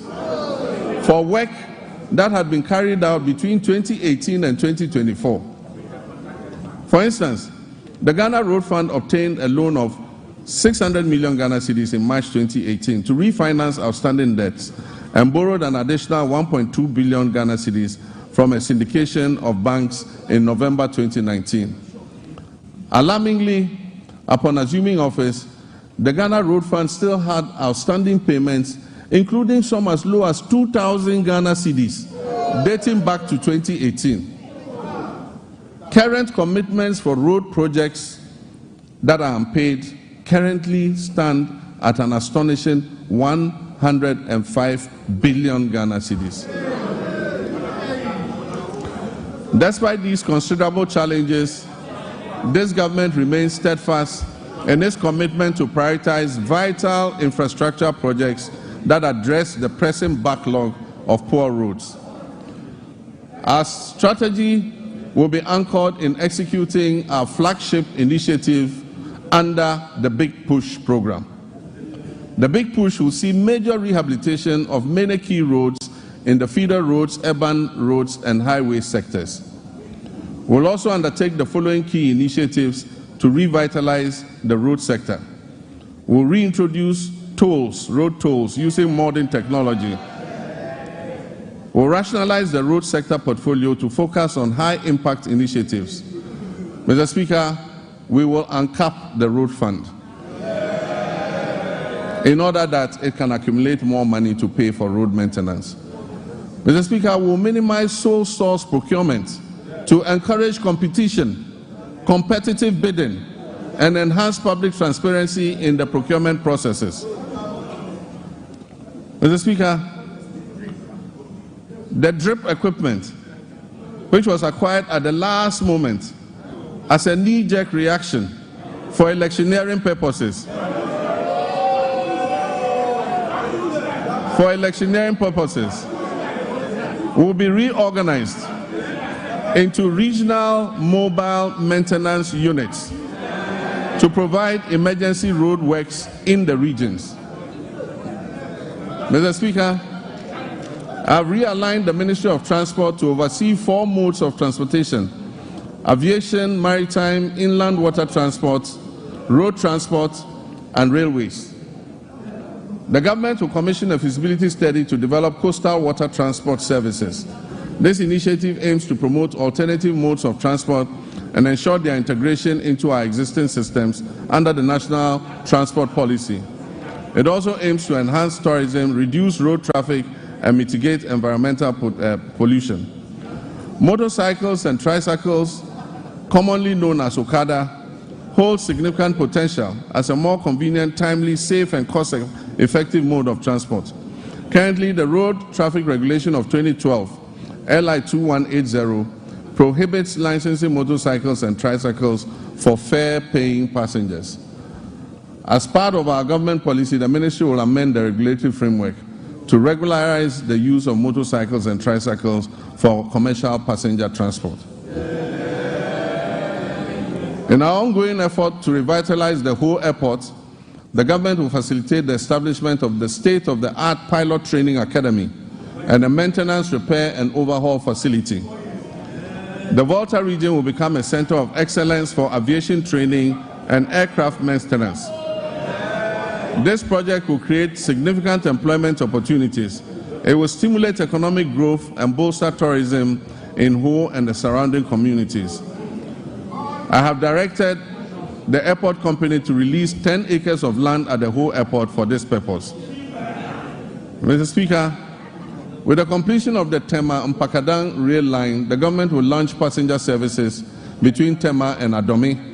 [SPEAKER 1] for work that had been carried out between 2018 and 2024. For instance, the Ghana Road Fund obtained a loan of 600 million Ghana cedis in March 2018 to refinance outstanding debts and borrowed an additional 1.2 billion Ghana cedis from a syndication of banks in November 2019. Alarmingly, upon assuming office, the Ghana Road Fund still had outstanding payments, including some as low as 2,000 Ghana cedis, dating back to 2018. Current commitments for road projects that are unpaid currently stand at an astonishing 105 billion Ghana cedis. Despite these considerable challenges, this government remains steadfast in its commitment to prioritize vital infrastructure projects that address the pressing backlog of poor roads. Our strategy will be anchored in executing our flagship initiative under the Big Push program. The Big Push will see major rehabilitation of many key roads in the feeder roads, urban roads, and highway sectors. We'll also undertake the following key initiatives to revitalize the road sector. We'll reintroduce tolls, road tolls, using modern technology. We'll rationalize the road sector portfolio to focus on high-impact initiatives. Mr. Speaker, we will uncap the road fund in order that it can accumulate more money to pay for road maintenance. Mr. Speaker, we'll minimize sole source procurement to encourage competition, competitive bidding, and enhance public transparency in the procurement processes. Mr. Speaker, the drip equipment, which was acquired at the last moment as a knee-jerk reaction for electioneering purposes, will be reorganized into regional mobile maintenance units to provide emergency road works in the regions. Mr. Speaker, I've realigned the Ministry of Transport to oversee 4 modes of transportation: aviation, maritime, inland water transport, road transport, and railways. The government will commission a feasibility study to develop coastal water transport services. This initiative aims to promote alternative modes of transport and ensure their integration into our existing systems under the National Transport Policy. It also aims to enhance tourism, reduce road traffic, and mitigate environmental pollution. Motorcycles and tricycles, commonly known as Okada, hold significant potential as a more convenient, timely, safe, and cost-effective mode of transport. Currently, the Road Traffic Regulation of 2012, LI 2180, prohibits licensing motorcycles and tricycles for fare-paying passengers. As part of our government policy, the Ministry will amend the regulatory framework to regularize the use of motorcycles and tricycles for commercial passenger transport. In our ongoing effort to revitalize the whole airport, the government will facilitate the establishment of the state-of-the-art pilot training academy and a maintenance, repair, and overhaul facility. The Volta region will become a center of excellence for aviation training and aircraft maintenance. This project will create significant employment opportunities. It will stimulate economic growth and bolster tourism in Ho and the surrounding communities. I have directed the airport company to release 10 acres of land at the Ho airport for this purpose. Mr. Speaker, with the completion of the Tema-Mpakadang rail line, the government will launch passenger services between Tema and Adome.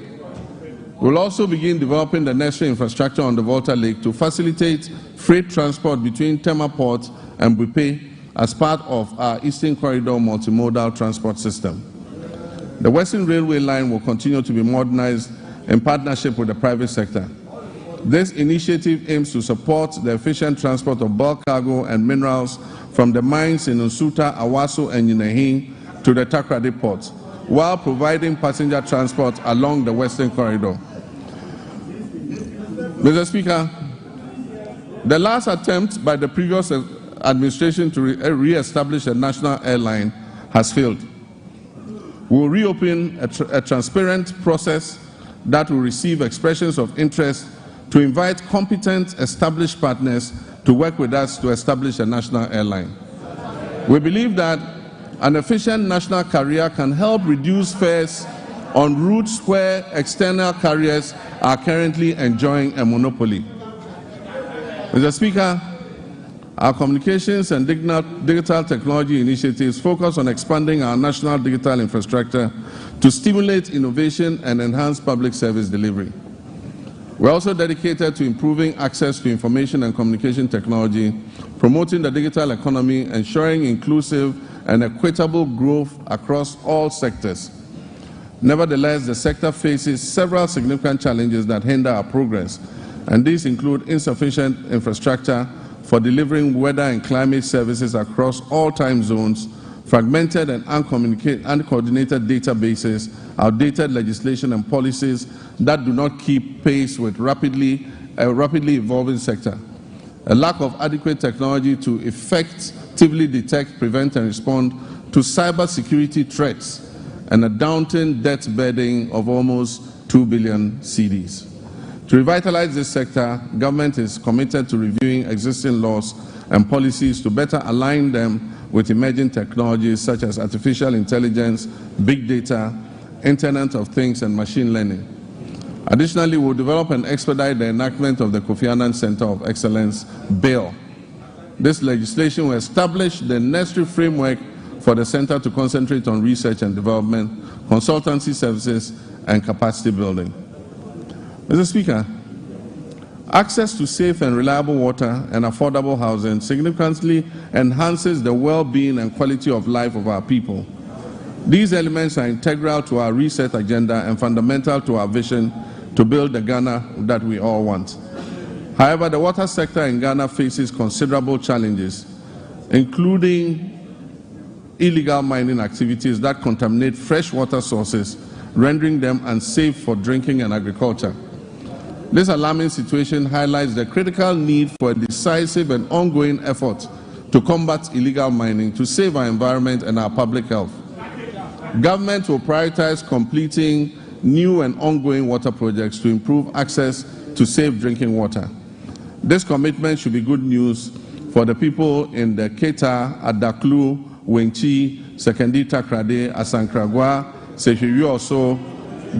[SPEAKER 1] We will also begin developing the necessary infrastructure on the Volta Lake to facilitate freight transport between Tema Port and Bupe as part of our Eastern Corridor multimodal transport system. The Western Railway line will continue to be modernized in partnership with the private sector. This initiative aims to support the efficient transport of bulk cargo and minerals from the mines in Nsuta, Awaso, and Yinahin to the Takrady port, while providing passenger transport along the Western Corridor. Mr. Speaker, the last attempt by the previous administration to re-establish a national airline has failed. We will reopen a transparent process that will receive expressions of interest to invite competent, established partners to work with us to establish a national airline. We believe that an efficient national carrier can help reduce fares on routes where external carriers are currently enjoying a monopoly. Mr. Speaker, our communications and digital technology initiatives focus on expanding our national digital infrastructure to stimulate innovation and enhance public service delivery. We're also dedicated to improving access to information and communication technology, promoting the digital economy, ensuring inclusive and equitable growth across all sectors. Nevertheless, the sector faces several significant challenges that hinder our progress, and these include insufficient infrastructure for delivering weather and climate services across all time zones, fragmented and uncoordinated databases, outdated legislation and policies that do not keep pace with a rapidly evolving sector, a lack of adequate technology to effectively detect, prevent, and respond to cybersecurity threats, and a daunting debt burden of almost 2 billion cedis. To revitalize this sector, government is committed to reviewing existing laws and policies to better align them with emerging technologies such as artificial intelligence, big data, Internet of Things, and machine learning. Additionally, we will develop and expedite the enactment of the Kofi Annan Center of Excellence Bill. This legislation will establish the necessary framework for the center to concentrate on research and development, consultancy services, and capacity building. Mr. Speaker, access to safe and reliable water and affordable housing significantly enhances the well-being and quality of life of our people. These elements are integral to our reset agenda and fundamental to our vision to build the Ghana that we all want. However, the water sector in Ghana faces considerable challenges, including illegal mining activities that contaminate fresh water sources, rendering them unsafe for drinking and agriculture. This alarming situation highlights the critical need for a decisive and ongoing effort to combat illegal mining, to save our environment and our public health. Government will prioritize completing new and ongoing water projects to improve access to safe drinking water. This commitment should be good news for the people in the Keta, Adaklu, Wenchi, Sekendi Takrade, Asankragwa, Sehiyuoso,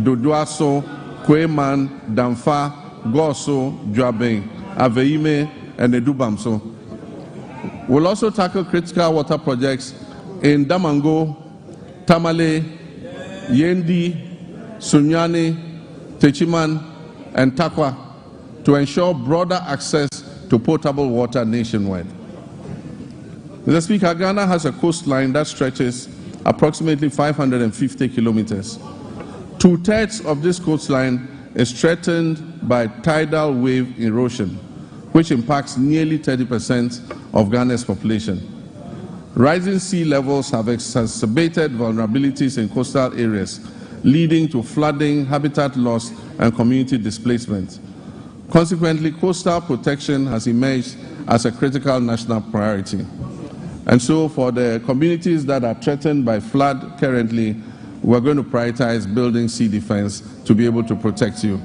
[SPEAKER 1] Dodoaso, Kweman, Damfa, Goso, Dwabeng, Aveime, and Edubamso. We'll also tackle critical water projects in Damango, Tamale, Yendi, Sunyani, Techiman, and Takwa to ensure broader access to potable water nationwide. Mr. Speaker, Ghana has a coastline that stretches approximately 550 kilometers. Two-thirds of this coastline is threatened by tidal wave erosion, which impacts nearly 30% of Ghana's population. Rising sea levels have exacerbated vulnerabilities in coastal areas, leading to flooding, habitat loss, and community displacement. Consequently, coastal protection has emerged as a critical national priority. And so, for the communities that are threatened by flood currently, we're going to prioritize building sea defense to be able to protect you.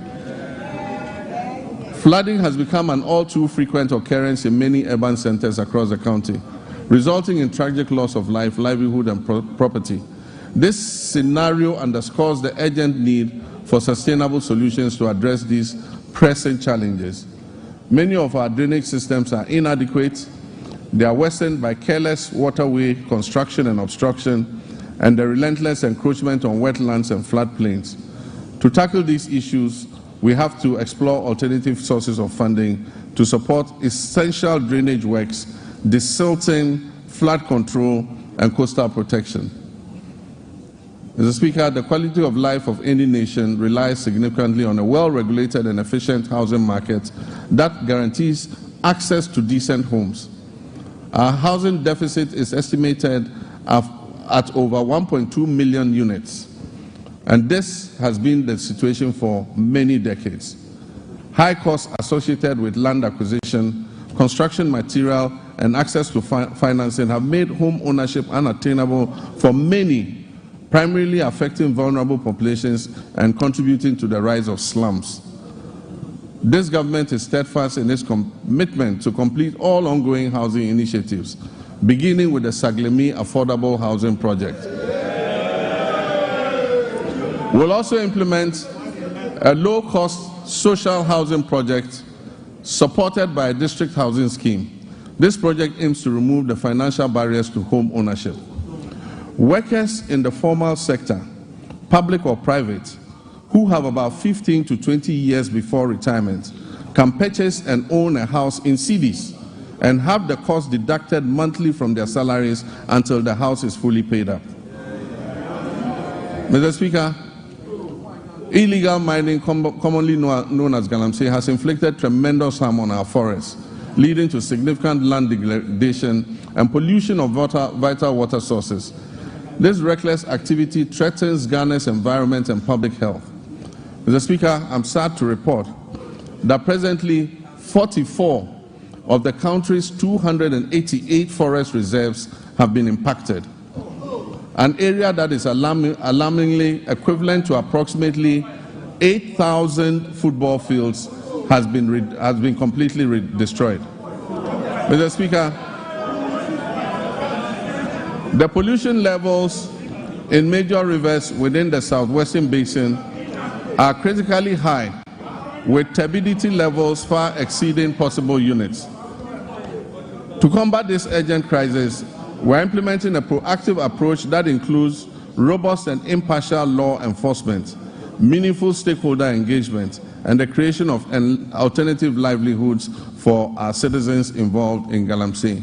[SPEAKER 1] Flooding has become an all too frequent occurrence in many urban centers across the country, resulting in tragic loss of life, livelihood, and property. This scenario underscores the urgent need for sustainable solutions to address these pressing challenges. Many of our drainage systems are inadequate. They are worsened by careless waterway construction and obstruction, and the relentless encroachment on wetlands and floodplains. To tackle these issues, we have to explore alternative sources of funding to support essential drainage works, desilting, flood control, and coastal protection. Mr. Speaker, the quality of life of any nation relies significantly on a well-regulated and efficient housing market that guarantees access to decent homes. Our housing deficit is estimated at over 1.2 million units, and this has been the situation for many decades. High costs associated with land acquisition, construction material, and access to financing have made home ownership unattainable for many, primarily affecting vulnerable populations and contributing to the rise of slums. This government is steadfast in its commitment to complete all ongoing housing initiatives, beginning with the Saglemi Affordable Housing Project. We'll also implement a low-cost social housing project supported by a district housing scheme. This project aims to remove the financial barriers to home ownership. Workers in the formal sector, public or private, who have about 15 to 20 years before retirement, can purchase and own a house in cedis and have the cost deducted monthly from their salaries until the house is fully paid up. Mr. Speaker, Illegal mining, commonly known as galamsey, has inflicted tremendous harm on our forests, leading to significant land degradation and pollution of vital water sources. This reckless activity threatens Ghana's environment and public health. Mr. Speaker, I'm sad to report that presently 44 of the country's 288 forest reserves have been impacted. An area that is alarmingly equivalent to approximately 8,000 football fields has been completely destroyed. Mr. Speaker, the pollution levels in major rivers within the southwestern basin are critically high, with turbidity levels far exceeding possible units. To combat this urgent crisis, we're implementing a proactive approach that includes robust and impartial law enforcement, meaningful stakeholder engagement, and the creation of alternative livelihoods for our citizens involved in galamsey.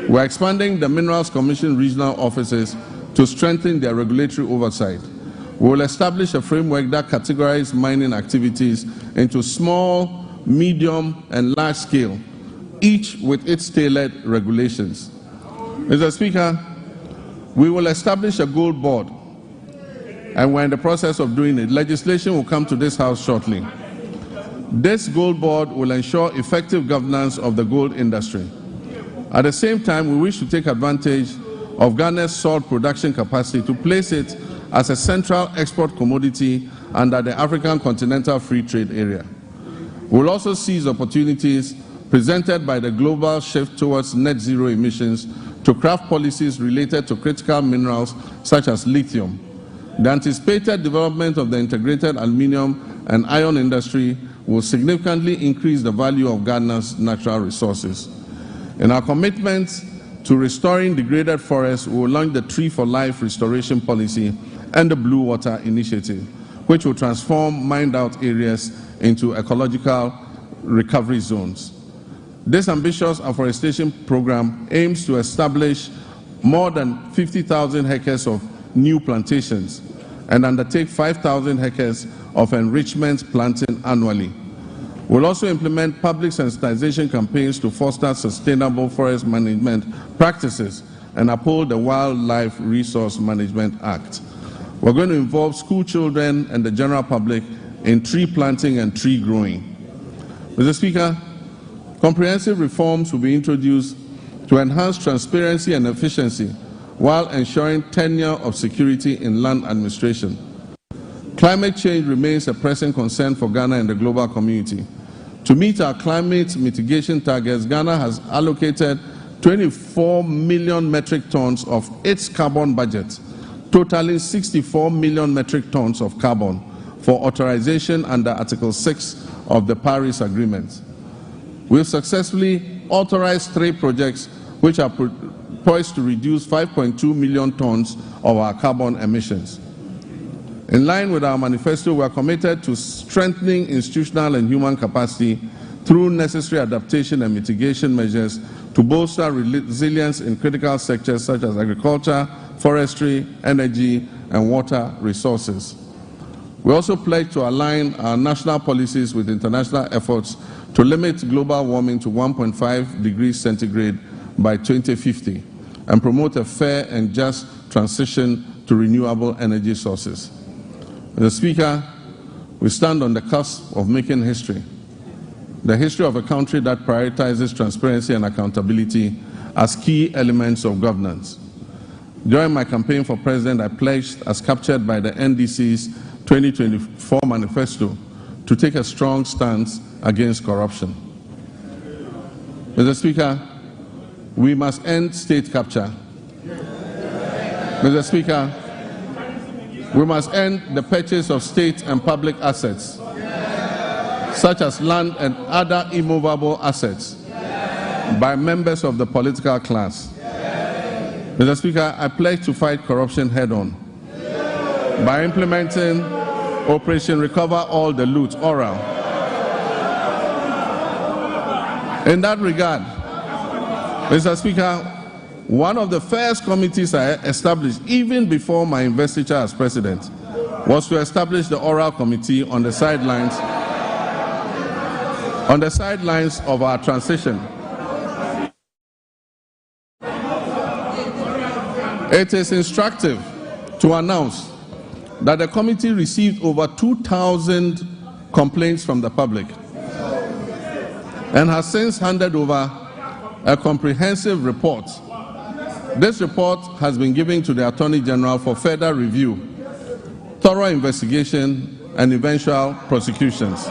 [SPEAKER 1] We're expanding the Minerals Commission regional offices to strengthen their regulatory oversight. We will establish a framework that categorizes mining activities into small, medium, and large scale, each with its tailored regulations. Mr. Speaker, we will establish a gold board, and we're in the process of doing it. Legislation will come to this House shortly. This gold board will ensure effective governance of the gold industry. At the same time, we wish to take advantage of Ghana's salt production capacity to place it as a central export commodity under the African Continental Free Trade Area. We will also seize opportunities presented by the global shift towards net zero emissions to craft policies related to critical minerals such as lithium. The anticipated development of the integrated aluminium and iron industry will significantly increase the value of Ghana's natural resources. In our commitment to restoring degraded forests, we will launch the Tree for Life restoration policy and the Blue Water Initiative, which will transform mined-out areas into ecological recovery zones. This ambitious afforestation program aims to establish more than 50,000 hectares of new plantations and undertake 5,000 hectares of enrichment planting annually. We'll also implement public sensitization campaigns to foster sustainable forest management practices and uphold the Wildlife Resource Management Act. We're going to involve school children and the general public in tree planting and tree growing. Mr. Speaker, comprehensive reforms will be introduced to enhance transparency and efficiency while ensuring tenure of security in land administration. Climate change remains a pressing concern for Ghana and the global community. To meet our climate mitigation targets, Ghana has allocated 24 million metric tons of its carbon budget, totaling 64 million metric tons of carbon for authorization under Article 6 of the Paris Agreement. We've successfully authorized 3 projects which are poised to reduce 5.2 million tons of our carbon emissions. In line with our manifesto, we are committed to strengthening institutional and human capacity through necessary adaptation and mitigation measures to bolster resilience in critical sectors such as agriculture, forestry, energy, and water resources. We also pledge to align our national policies with international efforts to limit global warming to 1.5 degrees centigrade by 2050 and promote a fair and just transition to renewable energy sources. Mr. Speaker, we stand on the cusp of making history, the history of a country that prioritizes transparency and accountability as key elements of governance. During my campaign for president, I pledged, as captured by the NDC's 2024 manifesto, to take a strong stance against corruption. Mr. Speaker, we must end state capture. Mr. Speaker, we must end the purchase of state and public assets, such as land and other immovable assets, by members of the political class. Mr. Speaker, I pledge to fight corruption head-on by implementing Operation Recover All the Loot, oral. In that regard, Mr. Speaker, one of the first committees I established, even before my investiture as president, was to establish the oral committee on the sidelines of our transition. It is instructive to announce that the committee received over 2,000 complaints from the public and has since handed over a comprehensive report. This report has been given to the Attorney General for further review, thorough investigation, and eventual prosecutions.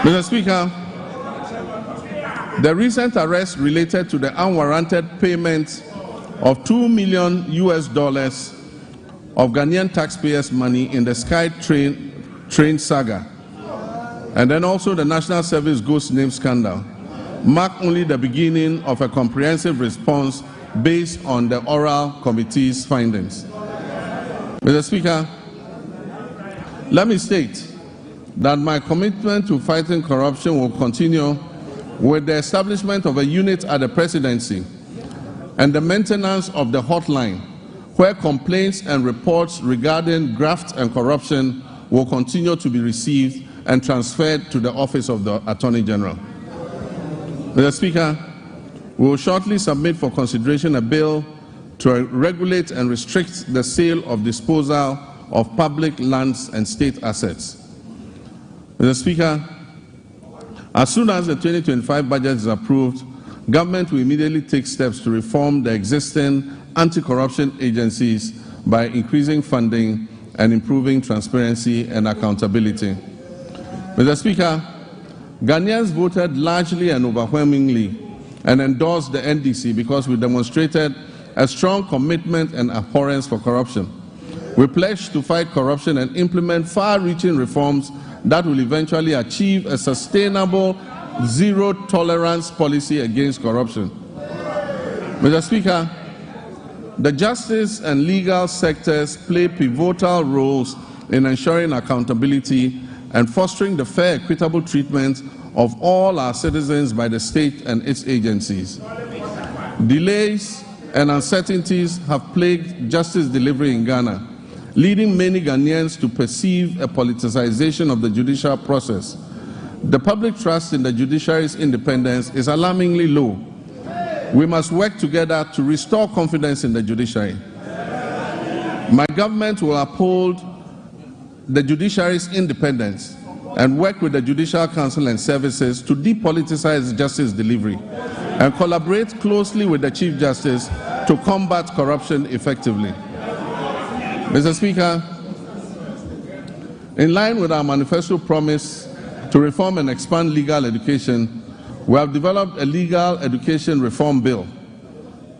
[SPEAKER 1] Mr. Speaker, the recent arrest related to the unwarranted payment of $2 million of Ghanaian taxpayers' money in the Sky train saga, and then also the National Service Ghost Name scandal, mark only the beginning of a comprehensive response based on the oral committee's findings. Mr. Speaker, let me state that my commitment to fighting corruption will continue with the establishment of a unit at the Presidency and the maintenance of the hotline, where complaints and reports regarding graft and corruption will continue to be received and transferred to the Office of the Attorney General. Mr. Speaker, we will shortly submit for consideration a bill to regulate and restrict the sale of disposal of public lands and state assets. Mr. Speaker, as soon as the 2025 budget is approved, government will immediately take steps to reform the existing anti-corruption agencies by increasing funding and improving transparency and accountability. Mr. Speaker, Ghanaians voted largely and overwhelmingly and endorsed the NDC because we demonstrated a strong commitment and abhorrence for corruption. We pledged to fight corruption and implement far-reaching reforms that will eventually achieve a sustainable zero-tolerance policy against corruption. Mr. Speaker, the justice and legal sectors play pivotal roles in ensuring accountability and fostering the fair, equitable treatment of all our citizens by the state and its agencies. Delays and uncertainties have plagued justice delivery in Ghana, leading many Ghanaians to perceive a politicization of the judicial process. The public trust in the judiciary's independence is alarmingly low. We must work together to restore confidence in the judiciary. My government will uphold the judiciary's independence and work with the Judicial Council and services to depoliticize justice delivery and collaborate closely with the Chief Justice to combat corruption effectively. Mr. Speaker, in line with our manifesto promise to reform and expand legal education, we have developed a legal education reform bill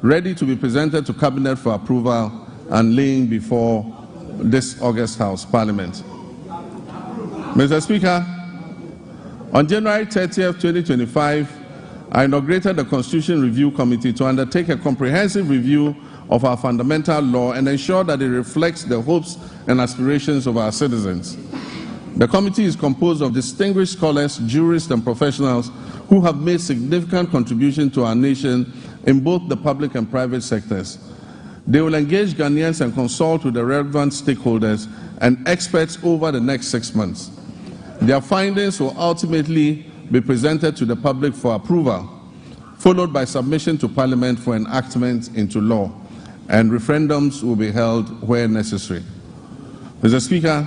[SPEAKER 1] ready to be presented to Cabinet for approval and laying before this August House Parliament. Mr. Speaker, on January 30th, 2025, I inaugurated the Constitution Review Committee to undertake a comprehensive review of our fundamental law and ensure that it reflects the hopes and aspirations of our citizens. The committee is composed of distinguished scholars, jurists, and professionals who have made significant contributions to our nation in both the public and private sectors. They will engage Ghanaians and consult with the relevant stakeholders and experts over the next 6 months. Their findings will ultimately be presented to the public for approval, followed by submission to Parliament for enactment into law, and referendums will be held where necessary. Mr. Speaker,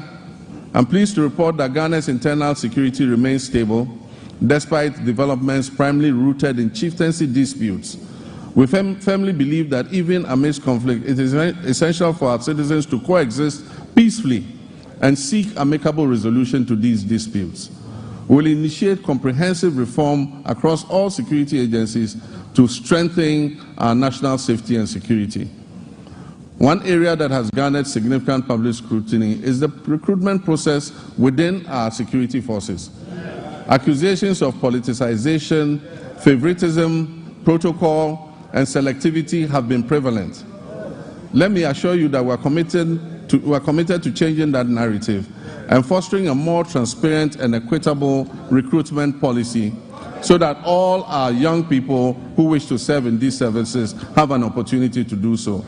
[SPEAKER 1] I'm pleased to report that Ghana's internal security remains stable, despite developments primarily rooted in chieftaincy disputes. We firmly believe that even amidst conflict, it is essential for our citizens to coexist peacefully and seek amicable resolution to these disputes. We will initiate comprehensive reform across all security agencies to strengthen our national safety and security. One area that has garnered significant public scrutiny is the recruitment process within our security forces. Accusations of politicization, favoritism, protocol, and selectivity have been prevalent. Let me assure you that we are committed to changing that narrative and fostering a more transparent and equitable recruitment policy so that all our young people who wish to serve in these services have an opportunity to do so.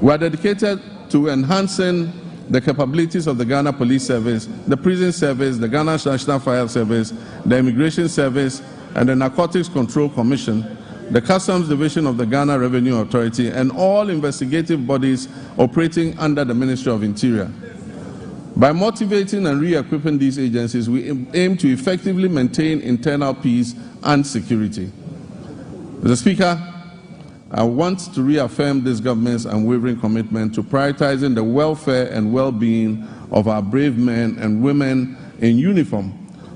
[SPEAKER 1] We are dedicated to enhancing the capabilities of the Ghana Police Service, the Prison Service, the Ghana National Fire Service, the Immigration Service, and the Narcotics Control Commission, the Customs Division of the Ghana Revenue Authority, and all investigative bodies operating under the Ministry of Interior. By motivating and re-equipping these agencies, we aim to effectively maintain internal peace and security. Mr. Speaker, I want to reaffirm this government's unwavering commitment to prioritizing the welfare and well-being of our brave men and women in uniform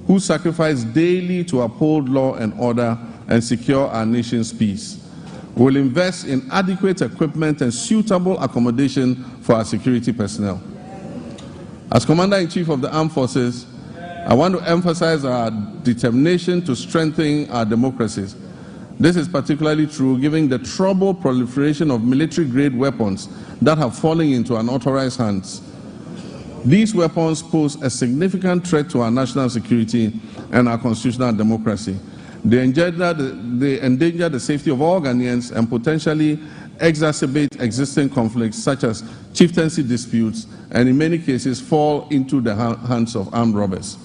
[SPEAKER 1] who sacrifice daily to uphold law and order and secure our nation's peace. We will invest in adequate equipment and suitable accommodation for our security personnel. As Commander-in-Chief of the Armed Forces, I want to emphasize our determination to strengthen our democracies. This is particularly true given the troubled proliferation of military-grade weapons that have fallen into unauthorized hands. These weapons pose a significant threat to our national security and our constitutional democracy. They endanger the safety of all Ghanaians and potentially exacerbate existing conflicts such as chieftaincy disputes, and in many cases fall into the hands of armed robbers.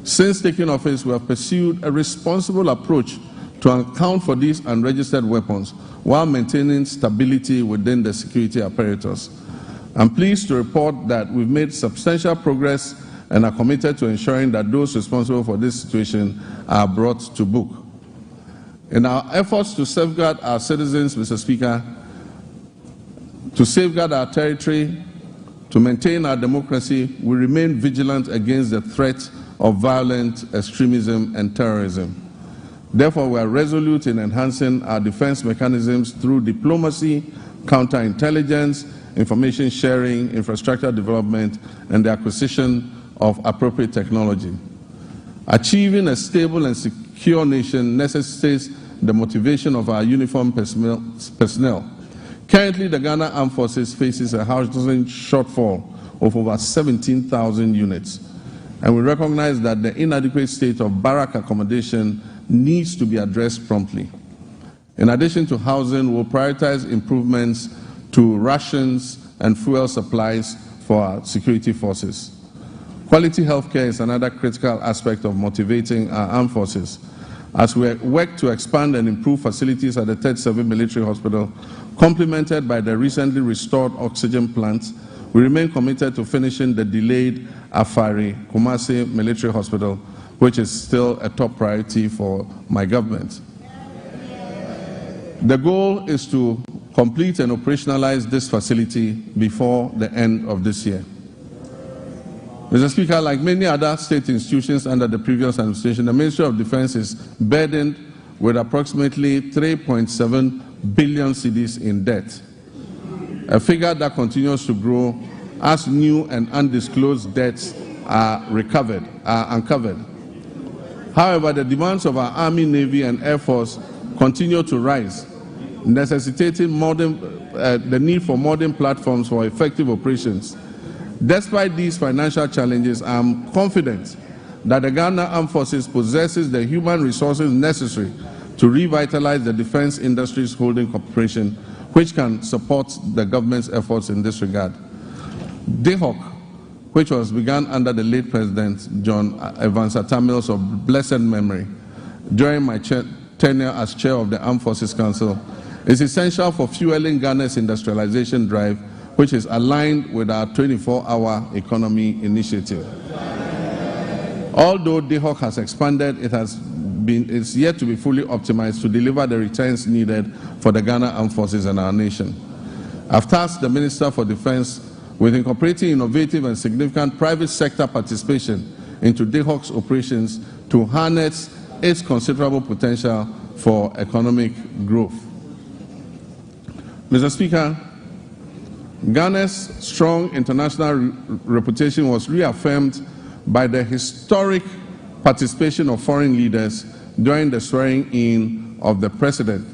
[SPEAKER 1] Since taking office, we have pursued a responsible approach to account for these unregistered weapons while maintaining stability within the security apparatus. I'm pleased to report that we've made substantial progress and are committed to ensuring that those responsible for this situation are brought to book. In our efforts to safeguard our citizens, Mr. Speaker, to safeguard our territory, to maintain our democracy, we remain vigilant against the threat of violent extremism and terrorism. Therefore, we are resolute in enhancing our defense mechanisms through diplomacy, counterintelligence, information sharing, infrastructure development, and the acquisition of appropriate technology. Achieving a stable and secure nation necessitates the motivation of our uniformed personnel. Currently, the Ghana Armed Forces faces a housing shortfall of over 17,000 units, and we recognize that the inadequate state of barrack accommodation needs to be addressed promptly. In addition to housing, we'll prioritize improvements to rations and fuel supplies for our security forces. Quality healthcare is another critical aspect of motivating our armed forces. As we work to expand and improve facilities at the Tertiary Military Hospital, complemented by the recently restored oxygen plants, we remain committed to finishing the delayed Afari Kumasi Military Hospital, which is still a top priority for my government. The goal is to complete and operationalize this facility before the end of this year. Mr. Speaker, like many other state institutions under the previous administration, the Ministry of Defense is burdened with approximately 3.7 billion cedis in debt, a figure that continues to grow as new and undisclosed debts are uncovered. However, the demands of our Army, Navy, and Air Force continue to rise, necessitating the need for modern platforms for effective operations. Despite these financial challenges, I am confident that the Ghana Armed Forces possesses the human resources necessary to revitalize the defense industry's holding corporation, which can support the government's efforts in this regard. DWEN, which was begun under the late President John Evans Atamils of blessed memory during my tenure as chair of the Armed Forces Council, is essential for fueling Ghana's industrialization drive, which is aligned with our 24-hour economy initiative. Although DWEN has expanded, it's yet to be fully optimized to deliver the returns needed for the Ghana Armed Forces and our nation. I've tasked the Minister for Defense with incorporating innovative and significant private sector participation into DWEN's operations to harness its considerable potential for economic growth. Mr. Speaker, Ghana's strong international reputation was reaffirmed by the historic participation of foreign leaders during the swearing-in of the President,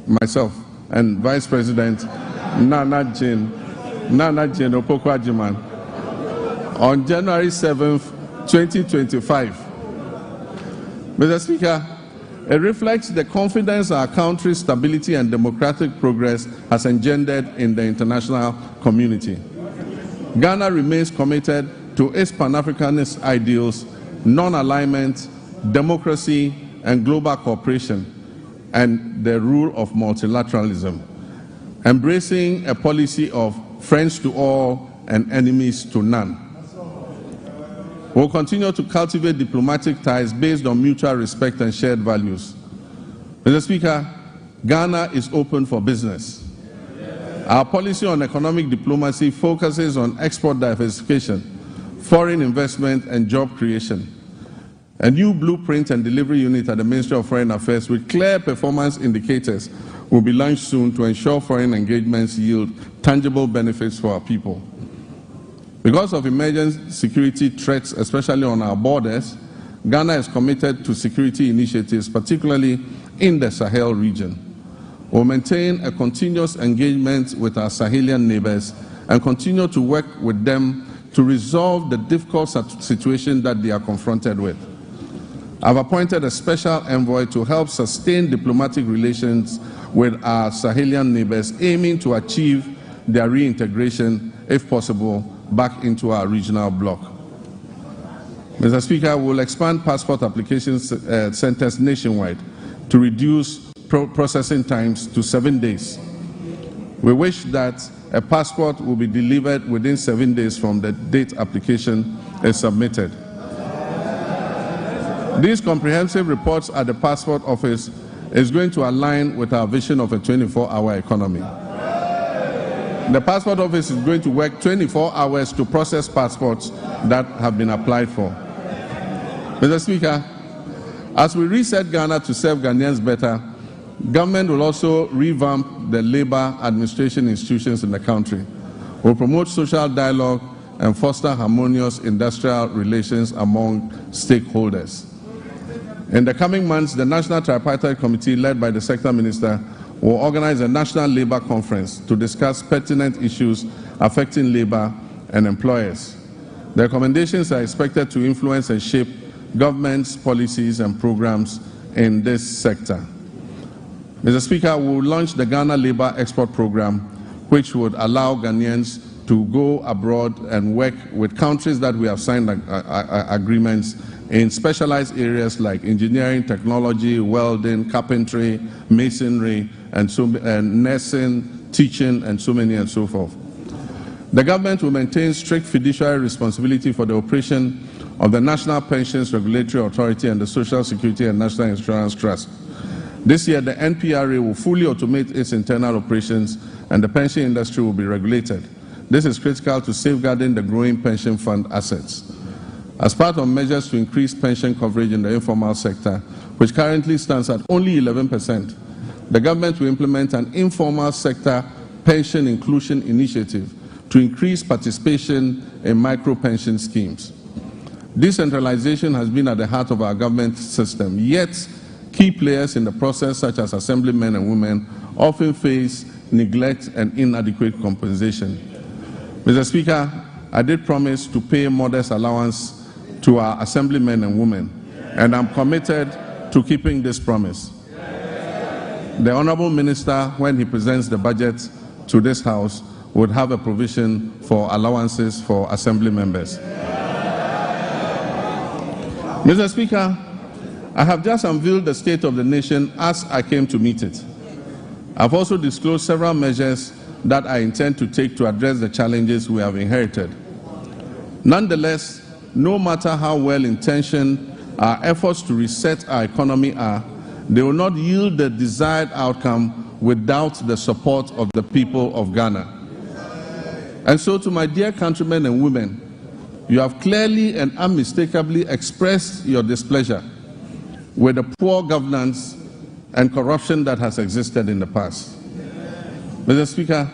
[SPEAKER 1] myself, and Vice President Nana Jane Opoku-Agyeman on January 7th, 2025. Mr. Speaker, It reflects the confidence our country's stability and democratic progress has engendered in the international community. Ghana remains committed to its Pan-Africanist ideals, non-alignment, democracy, and global cooperation, and the rule of multilateralism, embracing a policy of friends to all and enemies to none. We'll continue to cultivate diplomatic ties based on mutual respect and shared values. Mr. Speaker, Ghana is open for business. Our policy on economic diplomacy focuses on export diversification, foreign investment, and job creation. A new blueprint and delivery unit at the Ministry of Foreign Affairs with clear performance indicators will be launched soon to ensure foreign engagements yield tangible benefits for our people. Because of emerging security threats, especially on our borders, Ghana is committed to security initiatives, particularly in the Sahel region. We'll maintain a continuous engagement with our Sahelian neighbors and continue to work with them to resolve the difficult situation that they are confronted with. I've appointed a special envoy to help sustain diplomatic relations with our Sahelian neighbors, aiming to achieve their reintegration, if possible, back into our regional bloc. Mr. Speaker, we will expand passport application centers nationwide to reduce processing times to 7 days. We wish that a passport will be delivered within 7 days from the date application is submitted. These comprehensive reports at the passport office is going to align with our vision of a 24-hour economy. The passport office is going to work 24 hours to process passports that have been applied for. Mr. Speaker, as we reset Ghana to serve Ghanaians better, government will also revamp the labor administration institutions in the country. We'll promote social dialogue and foster harmonious industrial relations among stakeholders. In the coming months, the National Tripartite Committee, led by the Sector Minister, will organize a national labor conference to discuss pertinent issues affecting labor and employers. The recommendations are expected to influence and shape government's policies and programs in this sector. Mr. Speaker, we will launch the Ghana Labor Export Program, which would allow Ghanaians to go abroad and work with countries that we have signed agreements in specialized areas like engineering, technology, welding, carpentry, masonry, and nursing, teaching, and so many and so forth. The government will maintain strict fiduciary responsibility for the operation of the National Pensions Regulatory Authority and the Social Security and National Insurance Trust. This year, the NPRA will fully automate its internal operations and the pension industry will be regulated. This is critical to safeguarding the growing pension fund assets. As part of measures to increase pension coverage in the informal sector, which currently stands at only 11%, the government will implement an informal sector pension inclusion initiative to increase participation in micro-pension schemes. Decentralization has been at the heart of our government system, yet key players in the process, such as assemblymen and women, often face neglect and inadequate compensation. Mr. Speaker, I did promise to pay modest allowance to our assemblymen and women, and I'm committed to keeping this promise. The Honourable Minister, when he presents the budget to this House, would have a provision for allowances for Assembly members. Mr. Speaker, I have just unveiled the state of the nation as I came to meet it. I've also disclosed several measures that I intend to take to address the challenges we have inherited. Nonetheless, no matter how well-intentioned our efforts to reset our economy are, they will not yield the desired outcome without the support of the people of Ghana. And so, to my dear countrymen and women, you have clearly and unmistakably expressed your displeasure with the poor governance and corruption that has existed in the past. Mr. Speaker,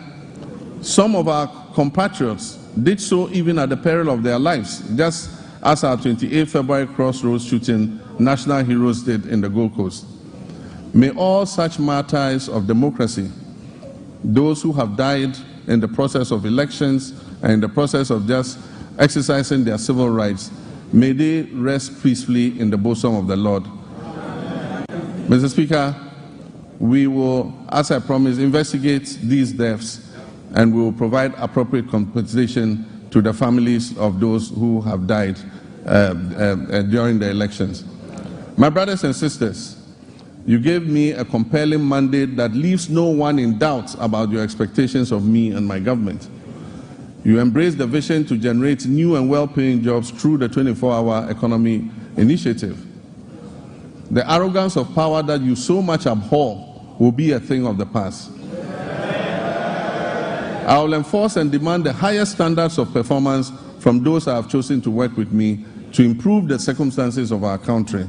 [SPEAKER 1] some of our compatriots did so even at the peril of their lives, just as our 28 February crossroads shooting national heroes did in the Gold Coast. May all such martyrs of democracy, those who have died in the process of elections and in the process of just exercising their civil rights, may they rest peacefully in the bosom of the Lord. Mr. Speaker, we will, as I promised, investigate these deaths and we will provide appropriate compensation to the families of those who have died during the elections. My brothers and sisters, you gave me a compelling mandate that leaves no one in doubt about your expectations of me and my government. You embraced the vision to generate new and well-paying jobs through the 24-hour economy initiative. The arrogance of power that you so much abhor will be a thing of the past. I will enforce and demand the highest standards of performance from those I have chosen to work with me to improve the circumstances of our country.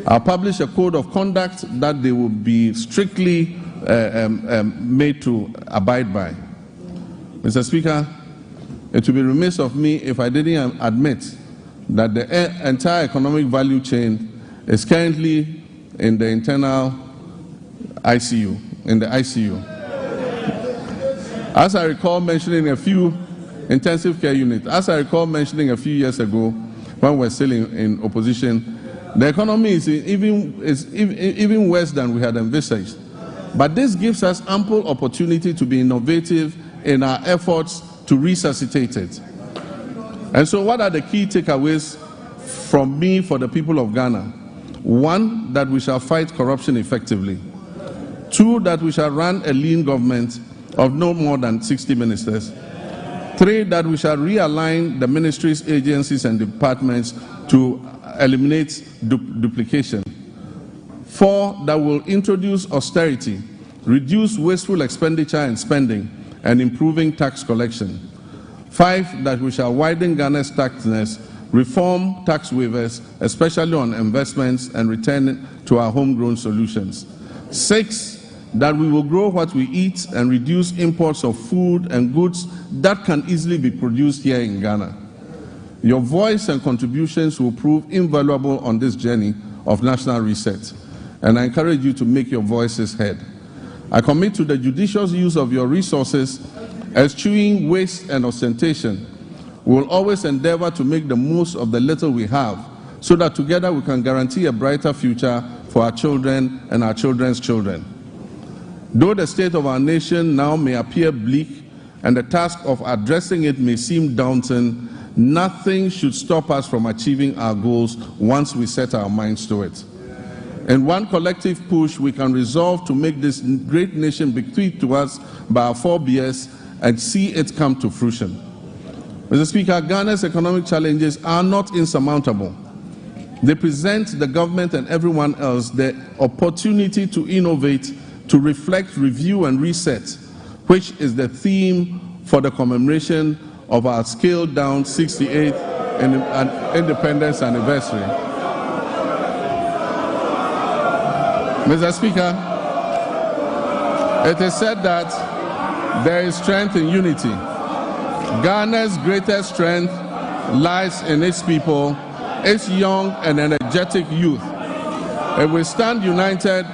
[SPEAKER 1] I'll publish a code of conduct that they will be strictly made to abide by. Mr. Speaker, it would be remiss of me if I didn't admit that the entire economic value chain is currently in the internal ICU, As I recall mentioning a few intensive care units, as I recall mentioning a few years ago when we were still in opposition, the economy is even worse than we had envisaged. But this gives us ample opportunity to be innovative in our efforts to resuscitate it. And so what are the key takeaways from me for the people of Ghana? 1, that we shall fight corruption effectively. 2, that we shall run a lean government of no more than 60 ministers. 3, that we shall realign the ministries, agencies, and departments to eliminate duplication. 4, that will introduce austerity, reduce wasteful expenditure and spending, and improving tax collection. 5, that we shall widen Ghana's taxness, reform tax waivers, especially on investments, and return to our homegrown solutions. 6, that we will grow what we eat and reduce imports of food and goods that can easily be produced here in Ghana. Your voice and contributions will prove invaluable on this journey of national reset, and I encourage you to make your voices heard. I commit to the judicious use of your resources, eschewing waste and ostentation. We will always endeavor to make the most of the little we have, so that together we can guarantee a brighter future for our children and our children's children. Though the state of our nation now may appear bleak and the task of addressing it may seem daunting, nothing should stop us from achieving our goals once we set our minds to it. In one collective push, we can resolve to make this great nation bequeathed to us by our forebears and see it come to fruition. Mr. Speaker, Ghana's economic challenges are not insurmountable. They present the government and everyone else the opportunity to innovate, to reflect, review, and reset, which is the theme for the commemoration of our scaled-down 68th independence anniversary. Mr. Speaker, it is said that there is strength in unity. Ghana's greatest strength lies in its people, its young and energetic youth. If we stand united,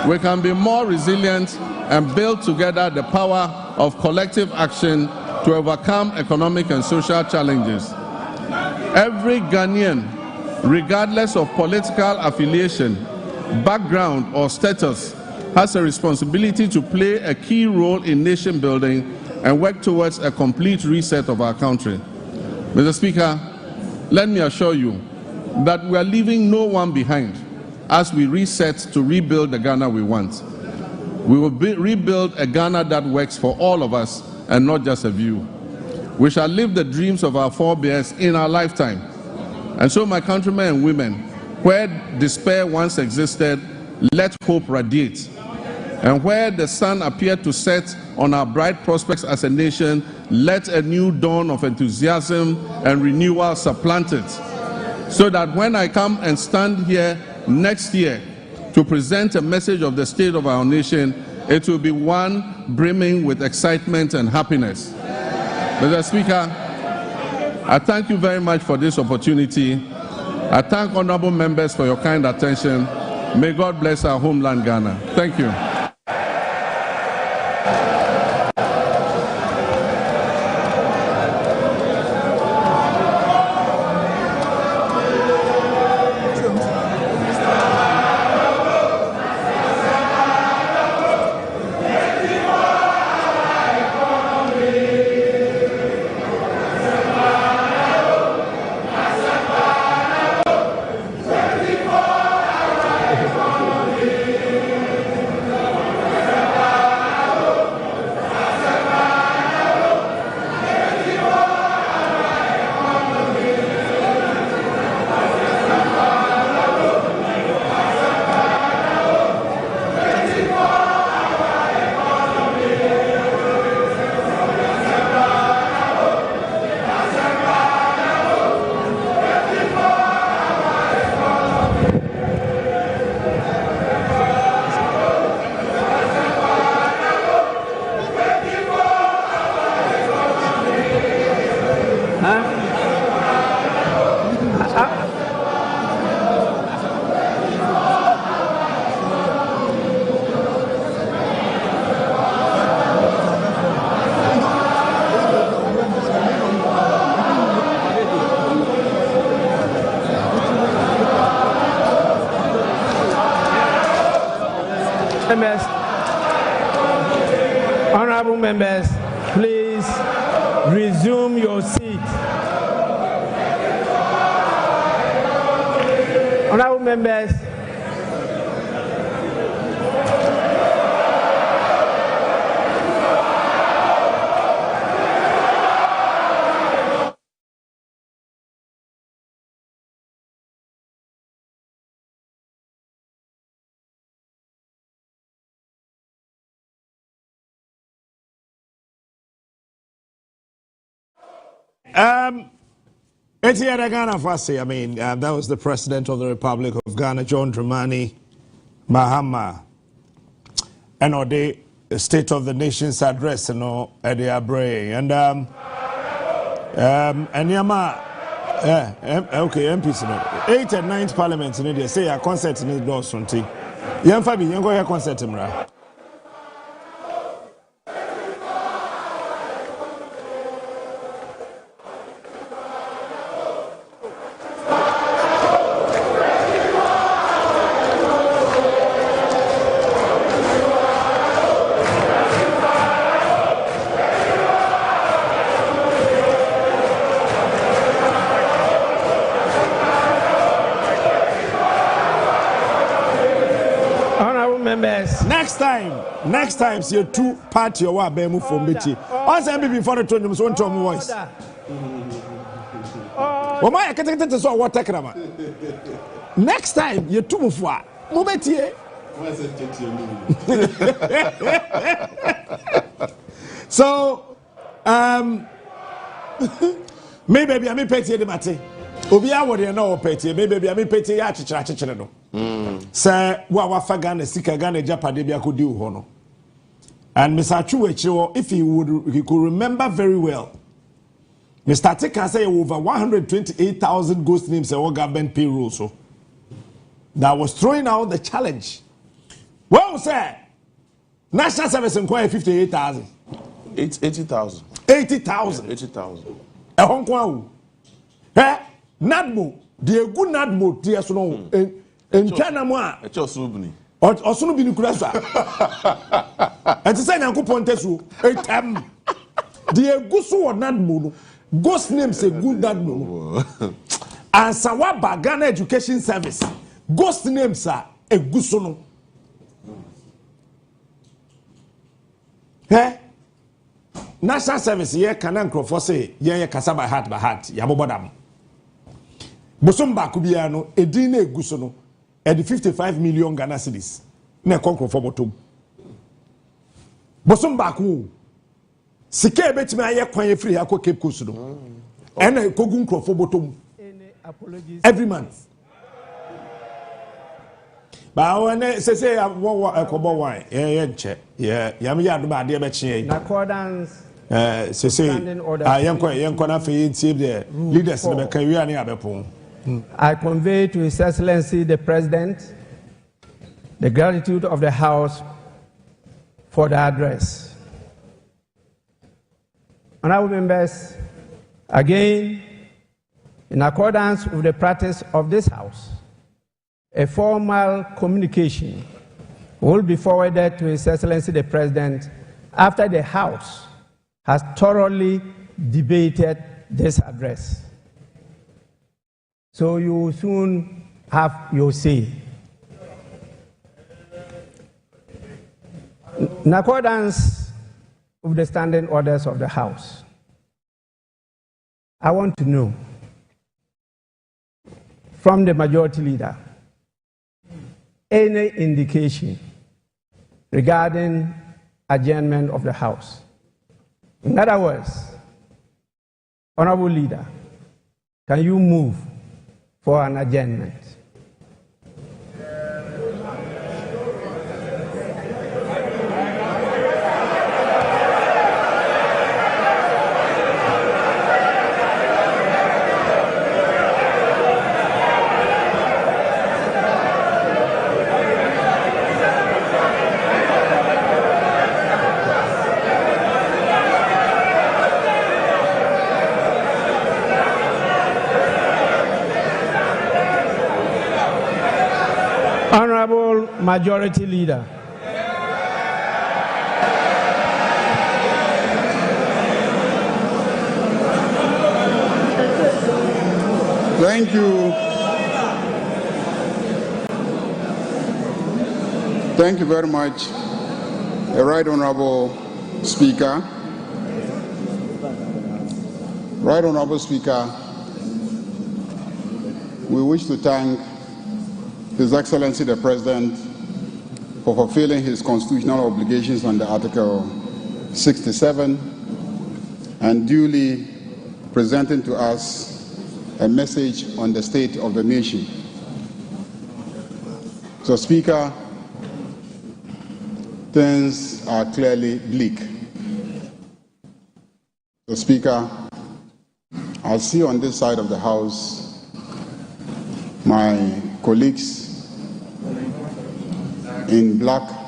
[SPEAKER 1] we can be more resilient and build together the power of collective action to overcome economic and social challenges. Every Ghanaian, regardless of political affiliation, background, or status, has a responsibility to play a key role in nation building and work towards a complete reset of our country. Mr. Speaker, let me assure you that we are leaving no one behind as we reset to rebuild the Ghana we want. We will rebuild a Ghana that works for all of us and not just a few. We shall live the dreams of our forebears in our lifetime. And so, my countrymen and women, where despair once existed, let hope radiate. And where the sun appeared to set on our bright prospects as a nation, let a new dawn of enthusiasm and renewal supplant it. So that when I come and stand here next year to present a message of the state of our nation, it will be one brimming with excitement and happiness. Mr. Speaker, I thank you very much for this opportunity. I thank honorable members for your kind attention. May God bless our homeland, Ghana. Thank you.
[SPEAKER 2] members, please resume your seat. Honorable members,
[SPEAKER 3] Ghana first, I mean, that was the President of the Republic of Ghana, John Dramani Mahama, and the State of the Nation's address, you know, at the Abre, and Yama, okay, MPs, 8th and 9th Parliament, in India, say a concert in the Dawson T. Young Fabi, you go here concert him, right? Next time, see two party or what bemu from Betty. Also, before the 20 minutes, one tone voice. Oh, my, I can't take this or what take about. Next time, you two move what? Mubeti. So, maybe I may pay the matter. Obia would you know petty, maybe I may pay the chichino. Sir, what Fagana, Sika Gana, Japadibia could do, Hono. And Mr. Chuecho, if he could remember very well, Mr. Tate can say over 128,000 ghost names and all government payroll. So that was throwing out the challenge. Well, sir, National Service inquiry 58,000.
[SPEAKER 1] 80,000.
[SPEAKER 3] 80,000.
[SPEAKER 1] 80,000.
[SPEAKER 3] A Hong Kong. Eh? Nadmo, the good Nadmo, dear Snow, in China,
[SPEAKER 1] it's your subni.
[SPEAKER 3] Or soon be Nukrasa. And to say Uncle Pontesu, the Gusu or Nadmo, ghost names a good Nadmo. And Sawaba Ghana Education Service, ghost names are a Gusono. Eh? National Service, ye Canan Crawford say, ye Casa by heart, Yabobadam. Bosomba Kubiano, Edine Gusono. At the 55 million Ghana cedis, ne conquer for bottom. Bosom Baku Sike bet me aye kwan free akwa Cape Coast no. And a kogun for bottom every month. But when say a kobo wine, yam yard ba de be chie.
[SPEAKER 2] In accordance
[SPEAKER 3] say I am quite the leaders in the career near Bepon.
[SPEAKER 2] I convey to His Excellency the President the gratitude of the House for the address. Honorable members, again, in accordance with the practice of this House, a formal communication will be forwarded to His Excellency the President after the House has thoroughly debated this address. So you will soon have your say. In accordance with the standing orders of the House, I want to know from the Majority Leader any indication regarding adjournment of the House. In other words, Honorable Leader, can you move for an adjournment? Honorable Majority Leader.
[SPEAKER 4] Thank you. Thank you very much, the Right Honorable Speaker. Right Honorable Speaker, we wish to thank His Excellency the President for fulfilling his constitutional obligations under Article 67 and duly presenting to us a message on the state of the nation. So, Speaker, things are clearly bleak. So, Speaker, I see on this side of the House my colleagues in black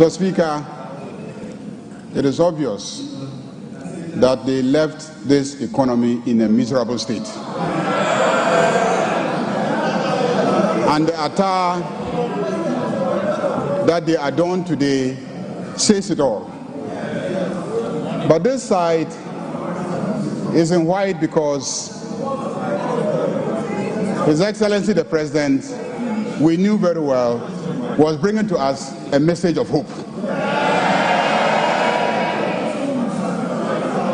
[SPEAKER 4] Mr. Speaker, it is obvious that they left this economy in a miserable state. And the attire that they adorn today says it all. But this side is in white because His Excellency the President, we knew very well, was bringing to us a message of hope.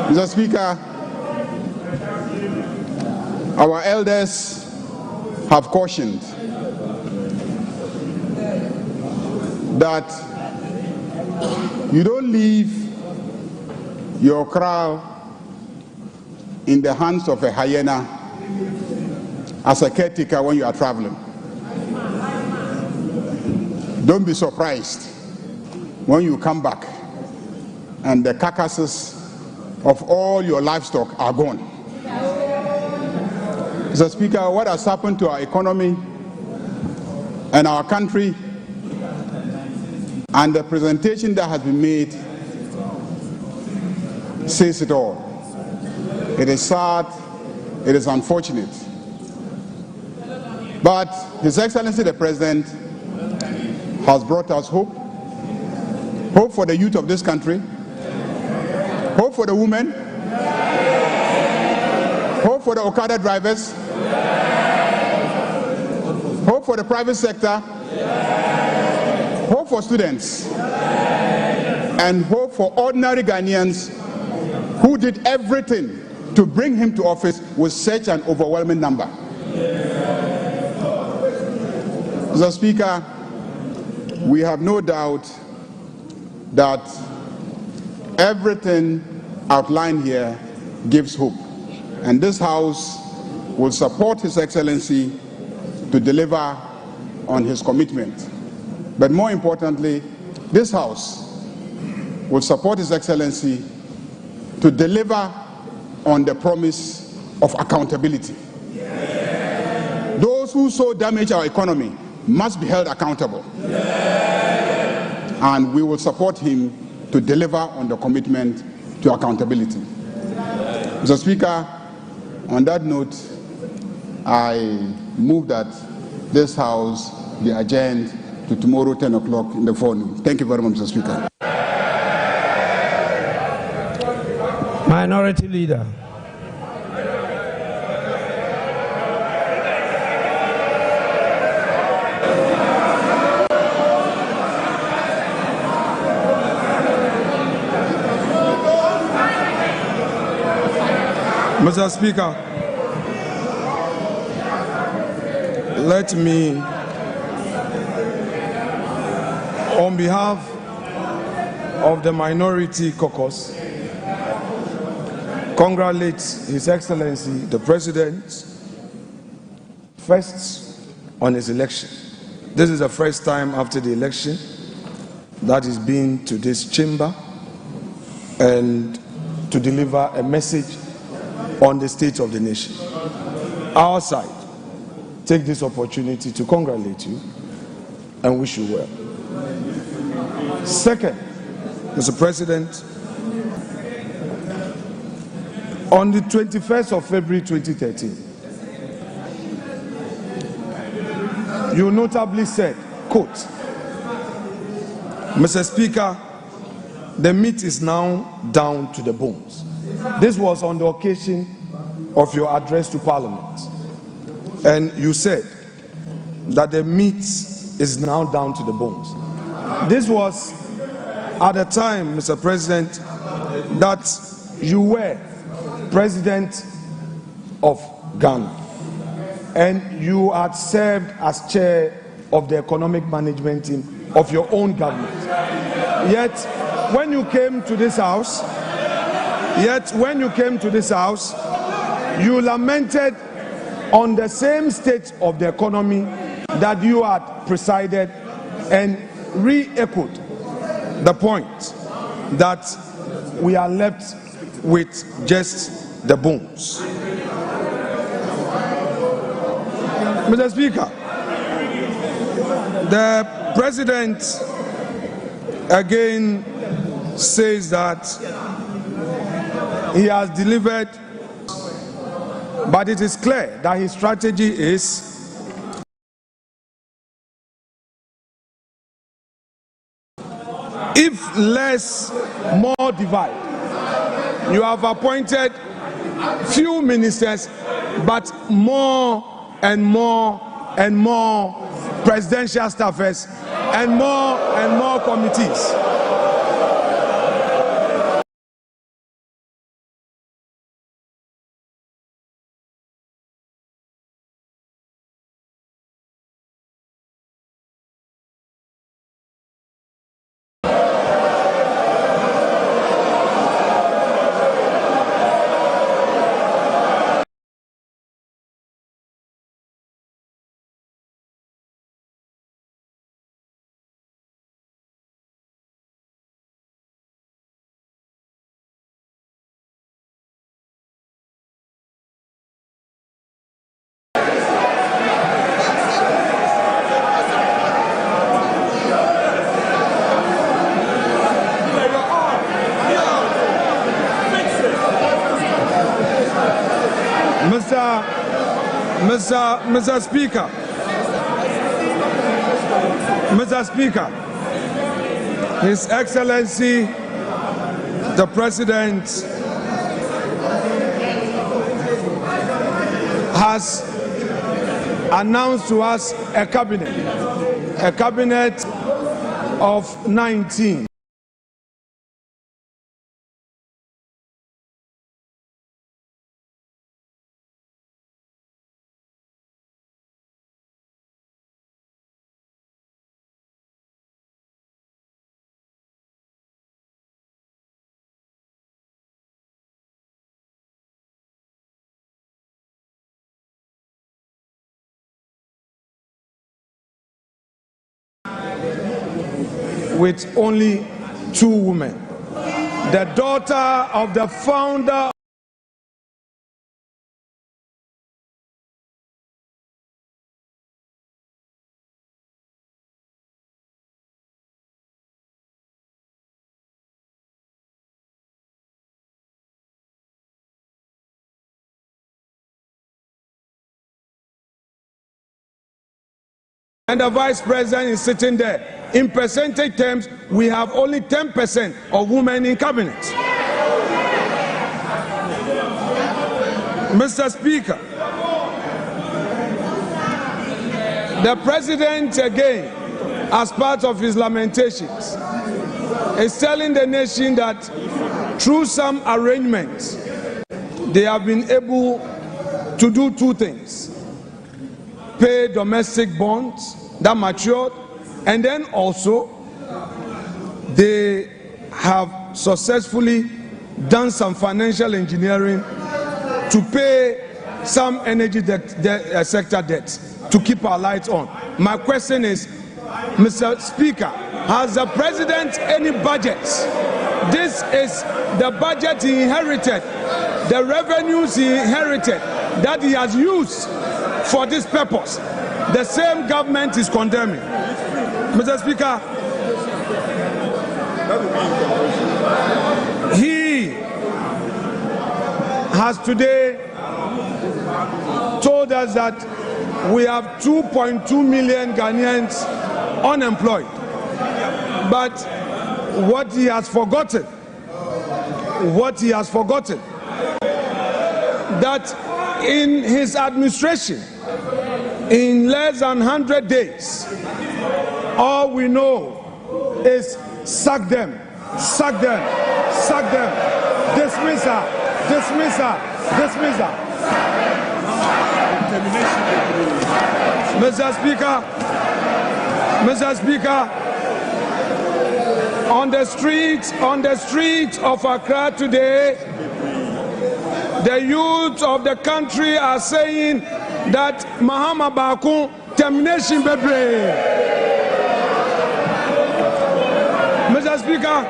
[SPEAKER 4] Mr. Speaker, our elders have cautioned that you don't leave your kraal in the hands of a hyena as a caretaker when you are traveling. Don't be surprised when you come back and the carcasses of all your livestock are gone. Mr. Speaker, what has happened to our economy and our country and the presentation that has been made says it all. It is sad, it is unfortunate. But His Excellency the President has brought us hope. Hope for the youth of this country. Hope for the women. Hope for the Okada drivers. Hope for the private sector. Hope for students. And hope for ordinary Ghanaians who did everything to bring him to office with such an overwhelming number. Mr. Speaker, we have no doubt that everything outlined here gives hope, and this House will support His Excellency to deliver on his commitment. But more importantly, this House will support His Excellency to deliver on the promise of accountability. Those who so damage our economy must be held accountable. And we will support him to deliver on the commitment to accountability. Mr. Speaker, on that note, I move that this House be adjourned to tomorrow 10 o'clock in the forenoon. Thank you very much, Mr. Speaker.
[SPEAKER 2] Minority Leader.
[SPEAKER 5] Mr. Speaker, let me, on behalf of the Minority Caucus, congratulate His Excellency the President first on his election. This is the first time after the election that he's been to this chamber and to deliver a message on the state of the nation. Our side take this opportunity to congratulate you and wish you well. Second, Mr. President, On the 21st of February 2013, you notably said, quote, Mr. Speaker, the meat is now down to the bones. This was on the occasion of your address to Parliament. And you said that the meat is now down to the bones. This was at the time, Mr. President, that you were President of Ghana, and you had served as chair of the economic management team of your own government. Yet, when you came to this house, you lamented on the same state of the economy that you had presided, and re-echoed the point that we are left with just the bones. Mr. Speaker, the President again says that he has delivered, but it is clear that his strategy is if less, more divide. You have appointed few ministers, but more and more and more presidential staffers and more committees. Mr. Speaker, His Excellency the President has announced to us a cabinet of 19. With only 2 women. The daughter of the founder and the Vice President is sitting there. In percentage terms, we have only 10% of women in cabinet. Mr. Speaker, the President again, as part of his lamentations, is telling the nation that through some arrangements, they have been able to do 2 things. Pay domestic bonds that matured, and then also they have successfully done some financial engineering to pay some energy sector debt to keep our lights on. My question is, Mr. Speaker, has the President any budget? This is the budget he inherited, the revenues he inherited that he has used for this purpose. The same government is condemning. Mr. Speaker, he has today told us that we have 2.2 million Ghanaians unemployed. But what he has forgotten, that in his administration, in less than 100 days, all we know is sack them, sack them, sack them, dismiss her, dismiss her, dismiss her. Mr. Speaker, on the streets of Accra today, the youth of the country are saying that Mahama Baku termination bebre. Mr. Speaker,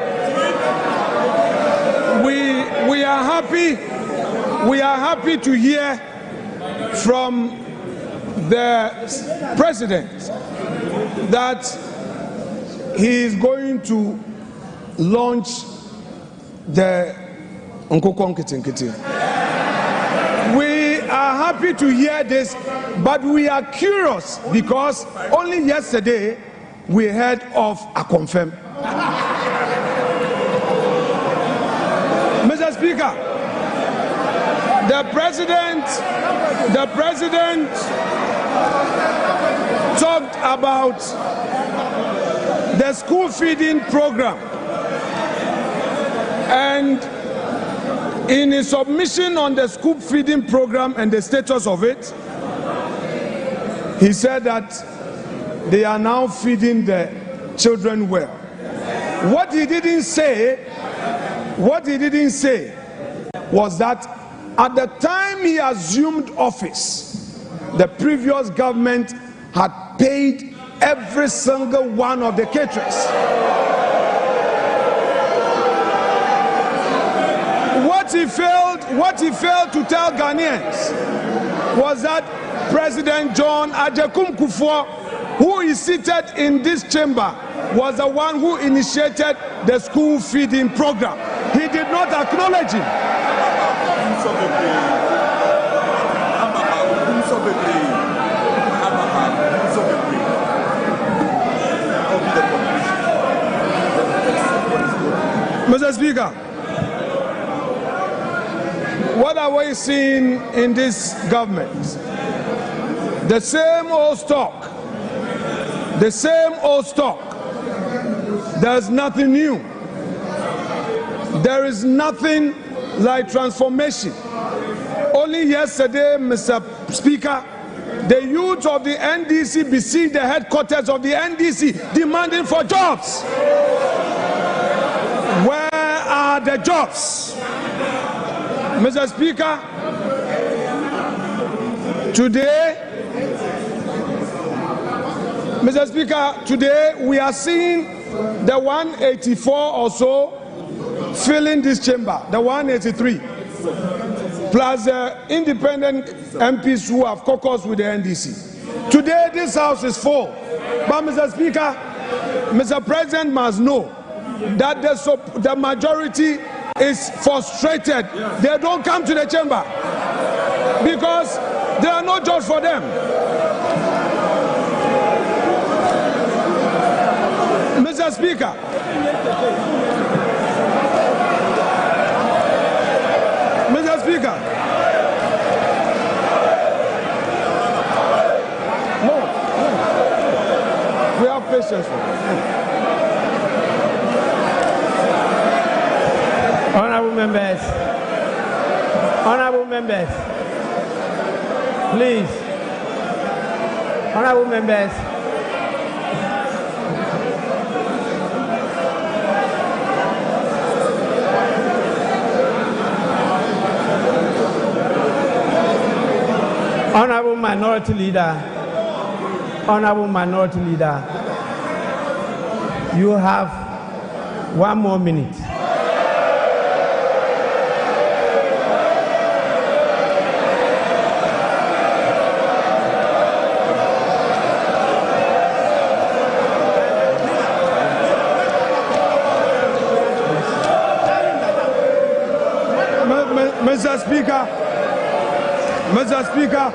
[SPEAKER 5] we are happy to hear from the president that he is going to launch the Nkokonkitinkitin. We are happy to hear this, but we are curious because only yesterday we heard of a confirm. Mr. Speaker, the president talked about the school feeding program, and in his submission on the school feeding program and the status of it, he said that they are now feeding the children well. What he didn't say was that at the time he assumed office, the previous government had paid every single one of the caterers. What he failed to tell Ghanaians was that President John Ajekum Kufuor, who is seated in this chamber, was the one who initiated the school feeding program. He did not acknowledge him. Mr. Speaker, what are we seeing in this government? The same old stock. The same old stock. There's nothing new. There is nothing like transformation. Only yesterday, Mr. Speaker, the youth of the NDC besieged the headquarters of the NDC demanding for jobs. Where are the jobs? Mr. Speaker, today we are seeing the 184 or so filling this chamber, the 183, plus the independent MPs who have caucused with the NDC. Today this house is full, but Mr. Speaker, Mr. President must know that the majority is frustrated. They don't come to the chamber because there are no jobs for them. Mr. Speaker, we have patience.
[SPEAKER 2] Honorable members, please, honorable members, honorable minority leader, you have 1 more minute.
[SPEAKER 5] Mr. Speaker, Mr. Speaker,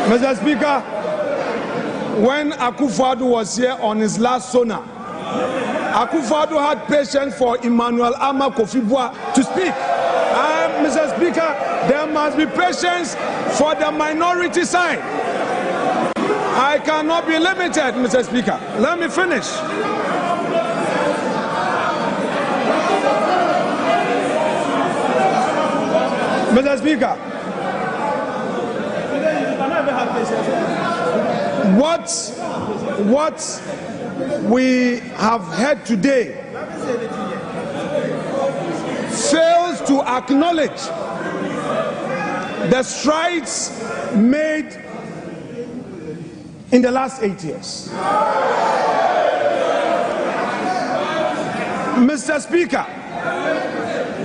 [SPEAKER 5] Mr. Speaker, when Akufo-Addo was here on his last sonar, Akufo-Addo had patience for Emmanuel Ama Kofi-Boa to speak. Mr. Speaker, there must be patience for the minority side. I cannot be limited, Mr. Speaker. Let me finish. Mr. Speaker, what we have heard today fails to acknowledge the strides made in the last 8 years. Mr. Speaker,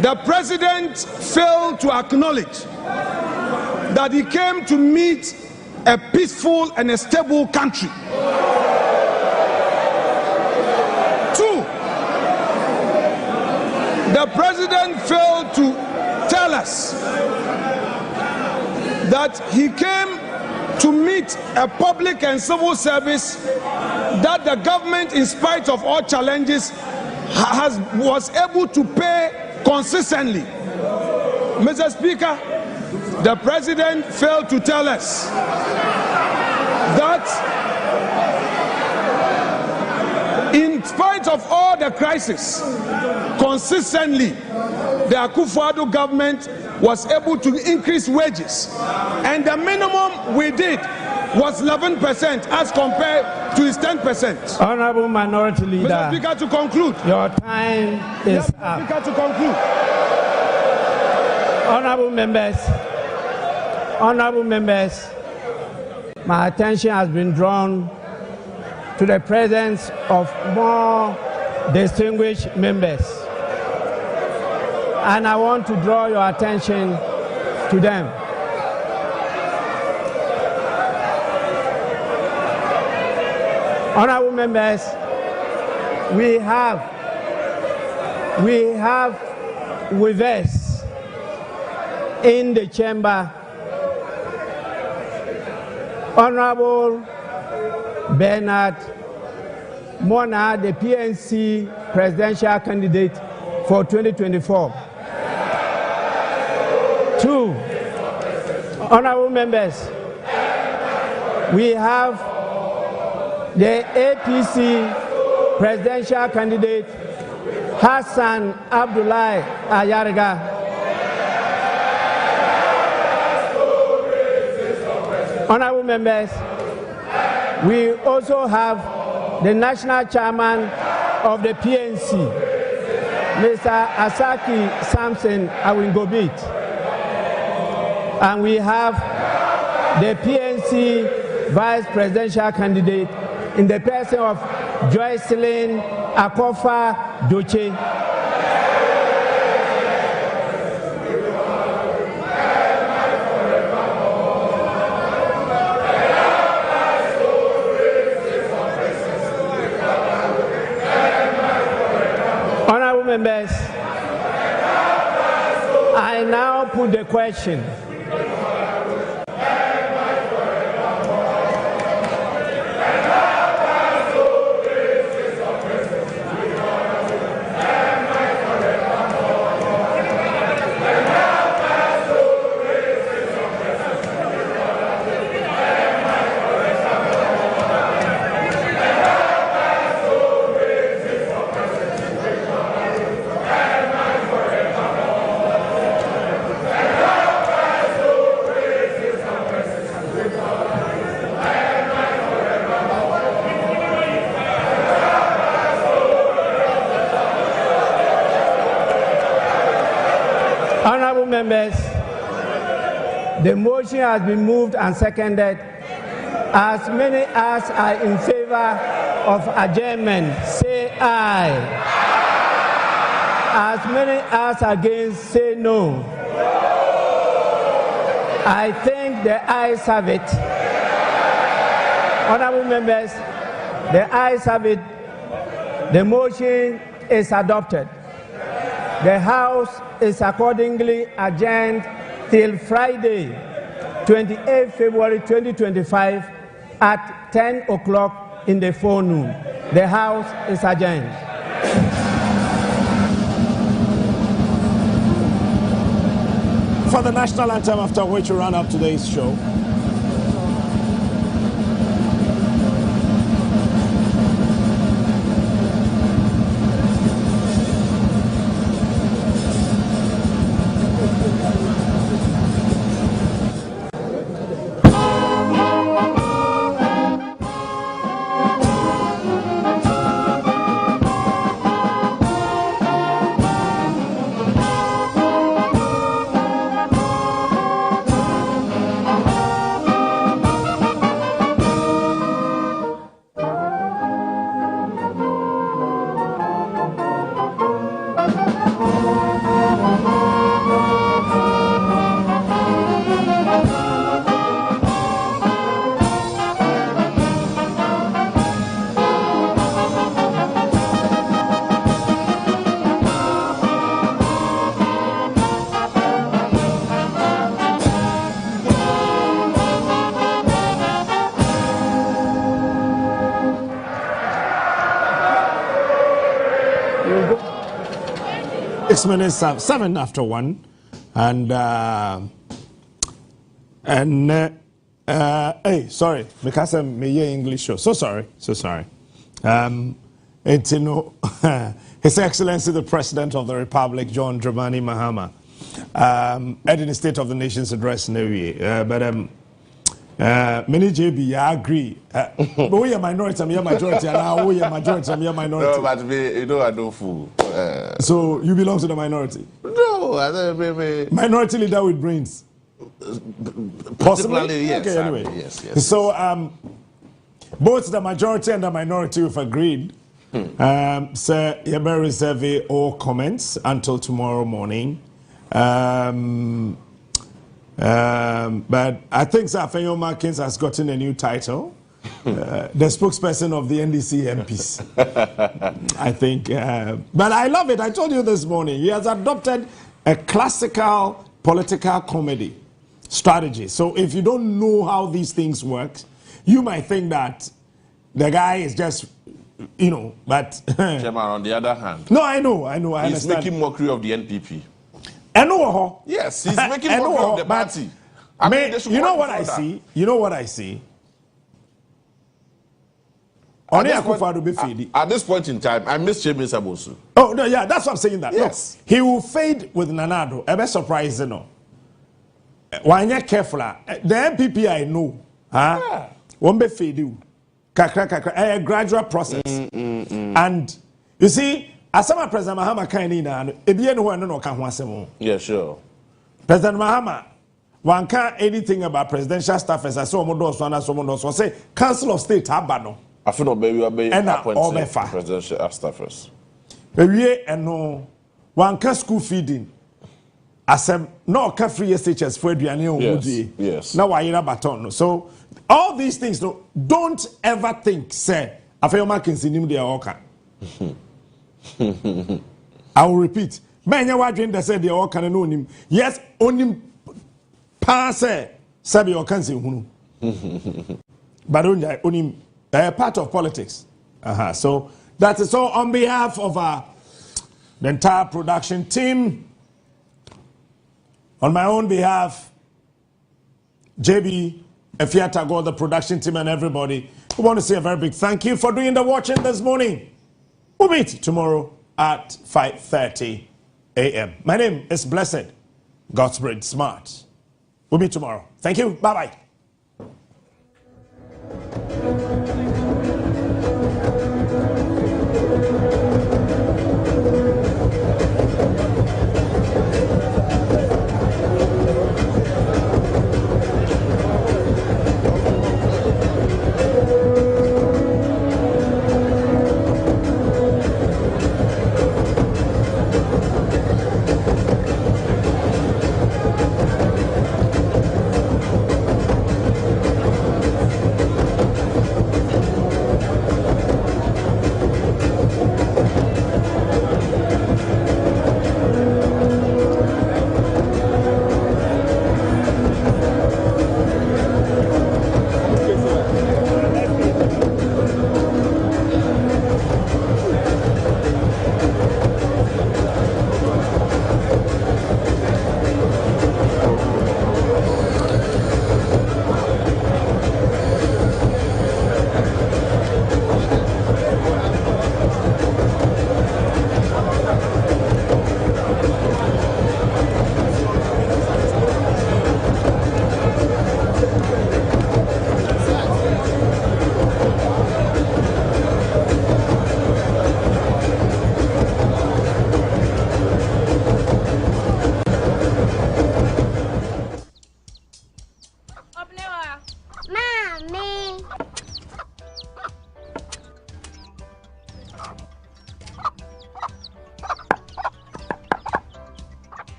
[SPEAKER 5] the president failed to acknowledge that he came to meet a peaceful and a stable country. Two, the president failed to tell us that he came to meet a public and civil service that the government, in spite of all challenges, was able to pay consistently. Mr. Speaker, the president failed to tell us that in spite of all the crisis, consistently the Akufo-Addo government was able to increase wages, and the minimum we did was 11% as compared to his 10%.
[SPEAKER 2] Honorable Minority Leader,
[SPEAKER 5] Mr. Speaker, to conclude.
[SPEAKER 2] Your time is up.
[SPEAKER 5] Mr. Speaker, to conclude.
[SPEAKER 2] Honorable members, my attention has been drawn to the presence of more distinguished members, and I want to draw your attention to them. Honorable members, we have with us in the chamber Honorable Bernard Mona, the PNC presidential candidate for 2024. Two, honorable members, we have the APC presidential candidate Hassan Abdullahi Ayarga. Honorable members, we also have the national chairman of the PNC, Mr. Asaki Samson Awingobit, and we have the PNC vice presidential candidate in the person of Joycelyn Akofa Doche. Honorable members, I now put the question. Honorable members, the motion has been moved and seconded. As many as are in favor of adjournment, say aye. As many as against, say no. I think the ayes have it. Honorable members, The ayes have it. The motion is adopted. The House is accordingly adjourned till Friday, 28 February 2025 at 10 o'clock in the forenoon. The House is adjourned.
[SPEAKER 3] For the national anthem, after which we run up today's show. Minutes 7 after 1, and hey, sorry, because I'm English show. So sorry. It's, you know, His Excellency the President of the Republic, John Dramani Mahama, in the State of the Nation's address, many JB, I agree. But we are minority, I'm majority, and now we are majority, I'm minority.
[SPEAKER 1] No, but you know, I don't fool.
[SPEAKER 3] So you belong to the minority?
[SPEAKER 1] No, I don't.
[SPEAKER 3] Minority leader with brains. Possibly,
[SPEAKER 1] yes.
[SPEAKER 3] Okay, anyway.
[SPEAKER 1] Yes.
[SPEAKER 3] So both the majority and the minority have agreed. So you may reserve all comments until tomorrow morning. But I think Safeyo Markins has gotten a new title, the spokesperson of the NDC MPs. I think, but I love it. I told you this morning, he has adopted a classical political comedy strategy. So if you don't know how these things work, you might think that the guy is just, you know, but...
[SPEAKER 1] Chairman, on the other hand...
[SPEAKER 3] No, I know, I
[SPEAKER 1] He's
[SPEAKER 3] understand.
[SPEAKER 1] making mockery of the NPP.
[SPEAKER 3] WOHO.
[SPEAKER 1] Yes, he's making mockery of the party.
[SPEAKER 3] You know what I see? You know what I see? At
[SPEAKER 1] this point in time, I miss James Abosu.
[SPEAKER 3] Oh, no, yeah, that's what I'm saying. That.
[SPEAKER 1] Yes.
[SPEAKER 3] No, he will fade with Nanado. A bit surprising, no. When you're careful, the MPP I know, won't be fade. A gradual process. And you see, as some President Mahama
[SPEAKER 1] Yeah, sure.
[SPEAKER 3] President Mahama, one can't anything about presidential staffers. I saw someone else say Council of State Habano.
[SPEAKER 1] I feel no baby appointed
[SPEAKER 3] far
[SPEAKER 1] presidential staffers.
[SPEAKER 3] Baby and no one can school feeding. As no can free SHS for
[SPEAKER 1] Yes.
[SPEAKER 3] Now I hear baton. So all these things don't ever think say I feel my can see him there okay. I will repeat. Men you watching that said they all can know him. Yes, only pass sabi or can see hunu. But only part of politics. So that is all on behalf of the entire production team. On my own behalf, JB, Efiatago, the production team, and everybody, we want to say a very big thank you for doing the watching this morning. We'll meet tomorrow at 5:30 a.m. My name is Blessed Godsbridge Smart. We'll meet tomorrow. Thank you. Bye-bye.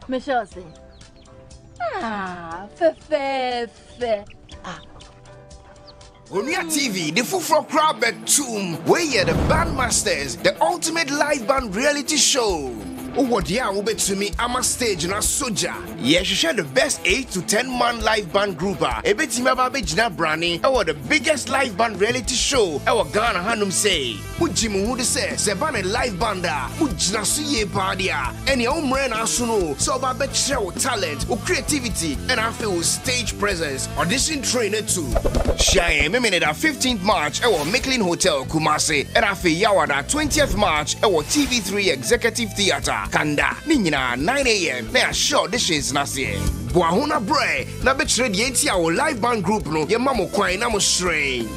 [SPEAKER 6] Michelle say. Fe.
[SPEAKER 7] Onua TV, the full crowd back tomb. We are the Bandmasters, the ultimate live band reality show. Oh, what ya will be to me? I'm a stage and a soldier. Yes, you share the best 8 to 10 man live band grouper. A bit Timaba Jina Brani, our the biggest live band reality show. Our Ghana Hanum say, Ujimu would say, Sebane live banda, Ujina Suye Padia, any Omren Asuno, so about show talent or creativity, and I feel stage presence, audition trainer too. Share minute at 15th March, our Micklin Hotel, Kumasi, and I feel Yawada 20th March, our TV3 Executive Theatre. Kanda, Nina, 9 a.m. They are short dishes nasi. Buahuna Bray, na betre di enti our live band group no, ye mamo kwai na mo shrine.